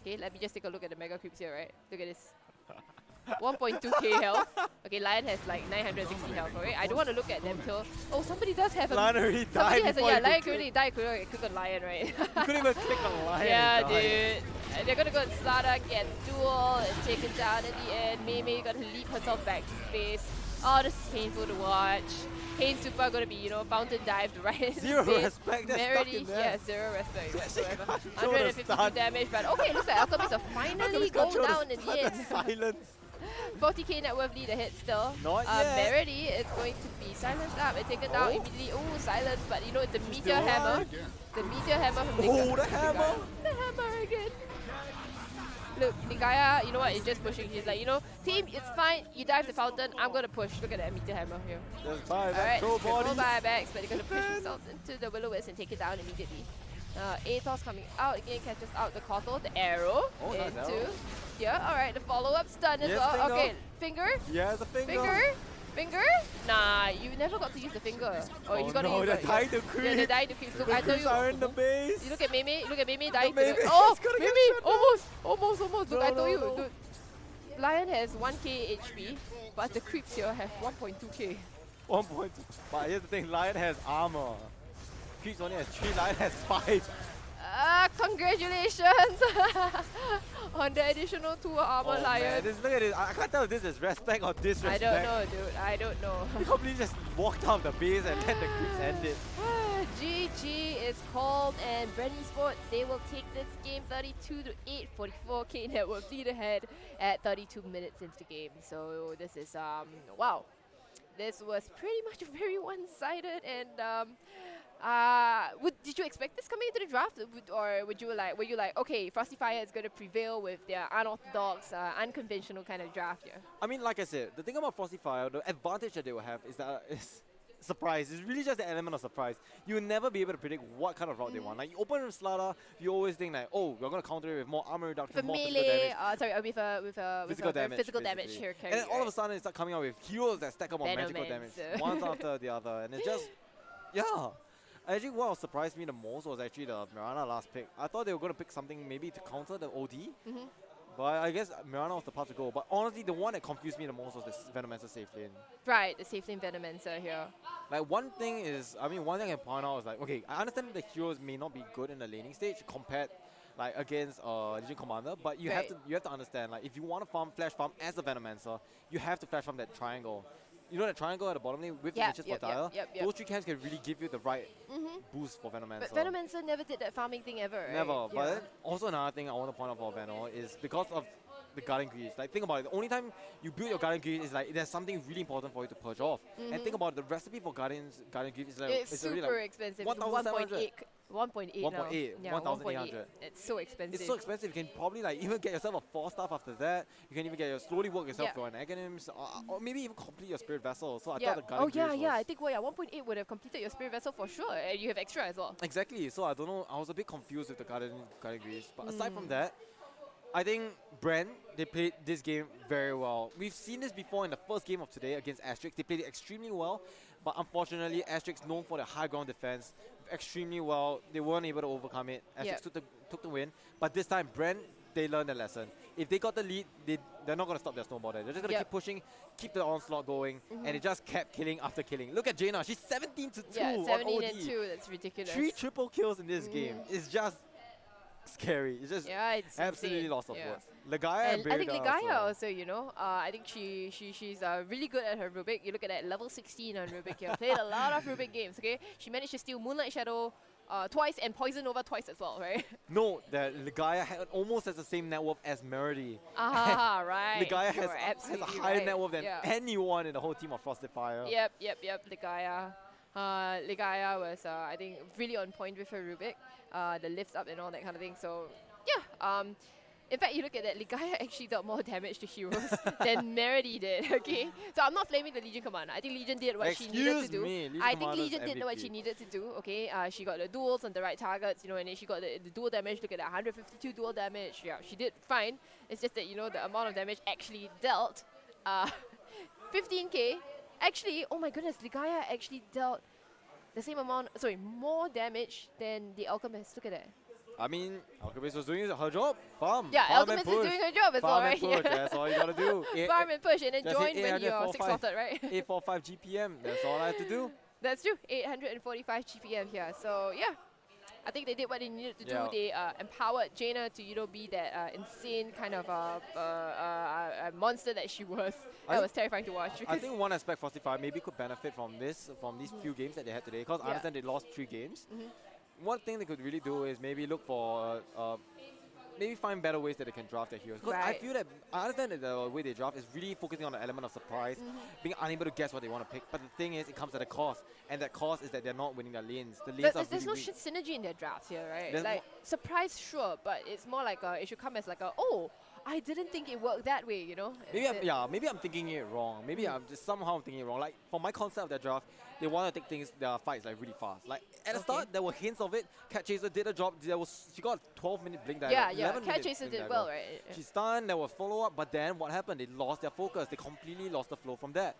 Okay, let me just take a look at the Mega Creeps here, right? Look at this. 1.2k health. Okay, Lion has like 960 health, okay? I don't want to look at them till... Oh, somebody does have a... Lion already died. Somebody has a... Yeah, Lion already died. Click on Lion, right? You couldn't even click on Lion. Yeah, dude. they're gonna go and Slada, get duel, and taken down at the end. Mei gonna leap herself back to space. Oh, this is painful to watch. Pain Super gonna be, you know, fountain dived right in Zero space. respect, that's stuck in there. Yeah, zero respect whatsoever. Control 152 damage, but okay, looks like Alchemist are finally going down in the end. Silence. 40k net worth lead ahead still. Not yet. Merity is going to be silenced up and taken down immediately. Oh, silence, but you know, it's the Meteor Hammer. The Meteor Hammer from Ligaya. Oh, the hammer! The hammer again. Look, Ligaya, you know what, he's just pushing. He's like, you know, team, it's fine. You dive the fountain, I'm gonna push. Look at that Meteor Hammer here. Just buy Alright, triple buybacks, but they're gonna push themselves into the Will-O-Wisp and take it down immediately. Atos coming out again, catches out the Kotal, the arrow into. Yeah, alright, the follow-up stun as well. Finger. Okay, finger? Yeah, the finger. Finger? Nah, you never got to use the finger. Oh, you gotta use the die to creep. Yeah, the die to creep. Look, I told you. Are in the base. You look at Mei, dying to Mei. the... Oh, Mei, almost. Look, No, I told you. no. Dude, Lion has 1k HP, but the creeps here have 1.2k. 1.2. But here's the thing, Lion has armor. Creeps only has 3, Lion has 5. Congratulations on the additional 2 armor Lion. Man, look at this. I can't tell if this is respect or disrespect. I don't know, dude. I don't know. He completely just walked out of the base and let the creeps end it. GG is called, and Bren Esports, they will take this game 32 to 8, 44k net worth lead ahead at 32 minutes into the game. So this is wow. This was pretty much very one-sided, and did you expect this coming into the draft, or were you like, okay, Frosty Fire is going to prevail with their unorthodox, unconventional kind of draft here? I mean, like I said, the thing about Frosty Fire, the advantage that they will have is that surprise. It's really just the element of surprise. You'll never be able to predict what kind of route they want. Like, you open with Slada, you always think like, oh, we're going to counter it with more armor reduction, more melee, physical damage. Physical damage here. And then all of a sudden, it starts coming out with heroes that stack up on magical damage, one after the other, and it's just, yeah. Actually, what surprised me the most was actually the Mirana last pick. I thought they were going to pick something maybe to counter the OD. But I guess Mirana was the path to go. But honestly, the one that confused me the most was the Venomancer safe lane. Right, the safe lane Venomancer here. Like, one thing I can point out is like, okay, I understand the heroes may not be good in the laning stage compared like against Legion Commander, but you have to understand, like, if you want to flash farm as a Venomancer, you have to flash farm that triangle. You know that triangle at the bottom lane with the niches for Dire? Those 3 camps can really give you the right boost for Venomancer. But Venomancer never did that farming thing ever, right? Never. But then also another thing I want to point out for Veno is because of the Guardian Grease. Like, think about it. The only time you build your Guardian Grease is like there's something really important for you to purge off. And think about it, the recipe for Guardian Grease is like it's super really like expensive. 1,700. 1.8 Yeah, 1,800. It's so expensive. It's so expensive. You can probably like even get yourself a 4-staff after that. You can even slowly work yourself for an Aghanims, or maybe even complete your Spirit Vessel. So I thought the Guardian Grease I think 1.8 would have completed your Spirit Vessel for sure, and you have extra as well. Exactly. So I don't know. I was a bit confused with the Guardian Grease. But aside from that, I think Bren, they played this game very well. We've seen this before in the first game of today against Asterix. They played it extremely well, but unfortunately, Asterix, known for their high ground defense, extremely well. They weren't able to overcome it. Asterix took the win. But this time, Bren, they learned a lesson. If they got the lead, they're not going to stop their snowball there. They're just going to keep pushing, keep the onslaught going, and it just kept killing after killing. Look at Jaina. She's 17 to 2 Yeah, 17 on and 2. That's ridiculous. 3 triple kills in this game. It's just scary. It's just it's absolutely insane. lost of words. Ligaya and I think Berida Ligaya also, you know, I think she's really good at her Rubik. You look at that, level 16 on Rubik here. Played a lot of Rubik games, okay? She managed to steal Moonlight Shadow twice and Poison Nova twice as well, right? No, that Ligaya almost has the same net worth as Merity. Right. Ligaya has a higher net worth than anyone in the whole team of Frosty Fire. Yep. Ligaya. Ligaya was, I think, really on point with her Rubik. The lifts up and all that kind of thing. So, yeah. In fact, you look at that, Ligaya actually dealt more damage to heroes than Merity did, okay? So I'm not blaming the Legion Commander. I think Legion did what she needed to do. I think Legion did what she needed to do, okay? She got the duels on the right targets, you know, and then she got the dual damage. Look at that, 152 dual damage. Yeah, she did fine. It's just that, you know, the amount of damage actually dealt 15k. Actually, oh my goodness, Ligaya actually dealt the same amount, more damage than the Alchemist. Look at that. I mean, Alchemist was doing her job. Farm. Yeah, Alchemist is doing her job as well, right? Farm and push, that's all you gotta do. Farm and push, and then join when you're 6-slotted, right? 845 GPM, that's all I have to do. That's true, 845 GPM here. So, yeah. I think they did what they needed to do. They empowered Jaina to be that insane kind of monster that she was. That was terrifying to watch. I think one aspect Frosty Fire maybe could benefit from these few games that they had today, because I understand they lost 3 games. One thing they could really do is maybe look for maybe find better ways that they can draft their heroes. Because I feel that, I understand that the way they draft is really focusing on the element of surprise, being unable to guess what they want to pick. But the thing is, it comes at a cost. And that cost is that they're not winning their lanes. The lanes but there's no synergy in their drafts here, right? There's like, surprise, sure, but it's more like it should come as like oh, I didn't think it worked that way, Maybe maybe I'm thinking it wrong. Maybe I'm just somehow thinking it wrong. Like, for my concept of their draft, they want to take their fights like really fast. Like, at the start, there were hints of it. Cat Chaser did a job. She got a 12-minute blink dagger. Yeah, Cat Chaser did well, right? She stunned, there was follow-up, but then what happened? They lost their focus. They completely lost the flow from that.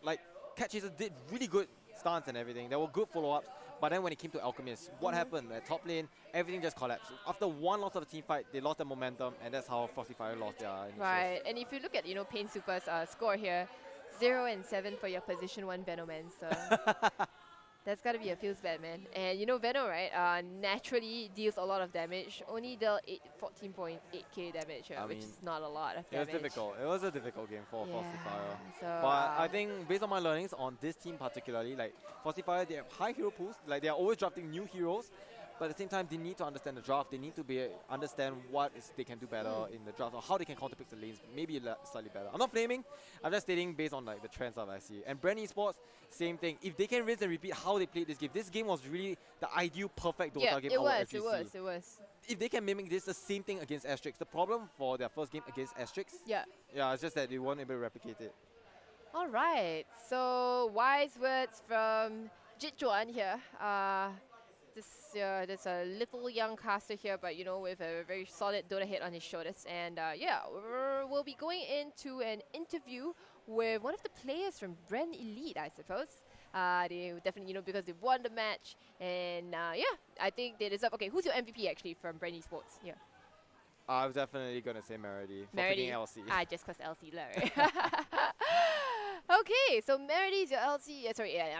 Like, Cat Chaser did really good stunts and everything. There were good follow-ups. But then when it came to Alchemist, what happened? At top lane, everything just collapsed. After one loss of the team fight, they lost their momentum, and that's how Frosty Fire lost their initials. Right, and if you look at, Pain Super's score here, 0 and 7 for your position 1 Venoman, so that's gotta be a feels bad, man. And Venom, right, naturally deals a lot of damage, only dealt 14.8k damage, which is not a lot of damage. It was difficult. It was a difficult game for Frosty Fire. So, but I think based on my learnings on this team particularly, like Frosty Fire, they have high hero pools, like they are always drafting new heroes. But at the same time, they need to understand the draft. They need to understand what they can do better in the draft, or how they can counterpick the lanes, maybe slightly better. I'm not flaming. I'm just stating based on like the trends that I see. And Bren Esports, same thing. If they can rinse and repeat how they played this game was really the ideal, perfect Dota game. It was. If they can mimic this, the same thing against Asterix. The problem for their first game against Asterix, it's just that they weren't able to replicate it. All right. So wise words from Jit Juan here. There's a little young caster here, but with a very solid Dota head on his shoulders. And we'll be going into an interview with one of the players from Bren.Elite, I suppose. They definitely, because they won the match. And I think they deserve. Okay, who's your MVP actually from Bren Esports? Yeah. I was definitely gonna say Meredy for picking LC. Just cause LC, right? Okay, so Meredy is your LC.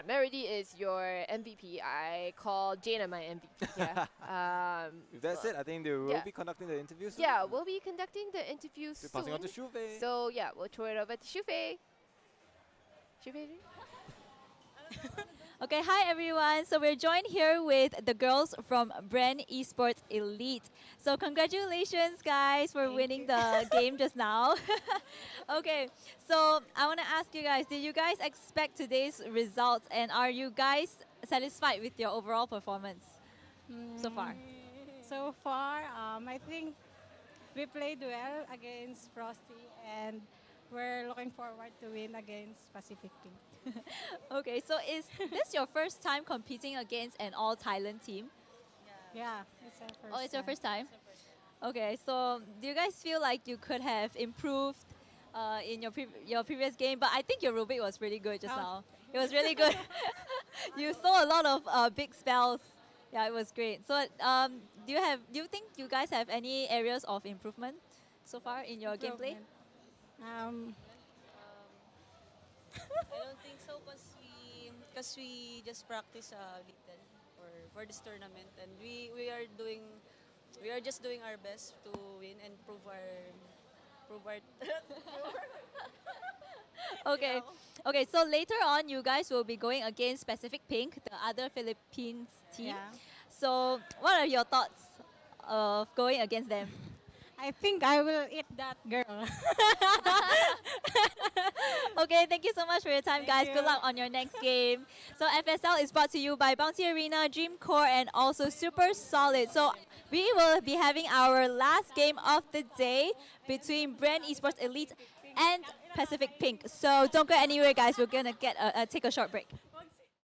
Meredy is your MVP. I call Jaina my MVP. Yeah. If that's it, I think they will be conducting the interview soon. Yeah, we'll be conducting the interview soon. Passing on to Shufe. So yeah, we'll throw it over to Shufe. Shufe. Okay, hi everyone. So we're joined here with the girls from Bren Esports.Elite. So congratulations guys for winning the game just now. Okay, so I want to ask you guys, did you guys expect today's results, and are you guys satisfied with your overall performance so far? So far, I think we played well against Frosty, and we're looking forward to win against Pacific Team. Okay, so is this your first time competing against an all-Thailand team? Yeah, it's our first time. Oh, it's your first time? Okay, so do you guys feel like you could have improved in your previous game? But I think your Rubik was really good just now. It was really good. You saw a lot of big spells. Yeah, it was great. So do you think you guys have any areas of improvement so far in your gameplay? I don't think so, because we just practice a little for this tournament, and we are just doing our best to win and prove our Okay. Okay, so later on you guys will be going against Pacific Pink, the other Philippines team. Yeah. So what are your thoughts of going against them? I think I will eat that girl. Okay, thank you so much for your time, guys. Thank Good you. luck on your next game. So FSL is brought to you by Bouncy Arena, Dream Core, and also Super Solid. So we will be having our last game of the day between Bren Esports.Elite and Pacific Pink. So don't go anywhere, guys. We're gonna take a short break.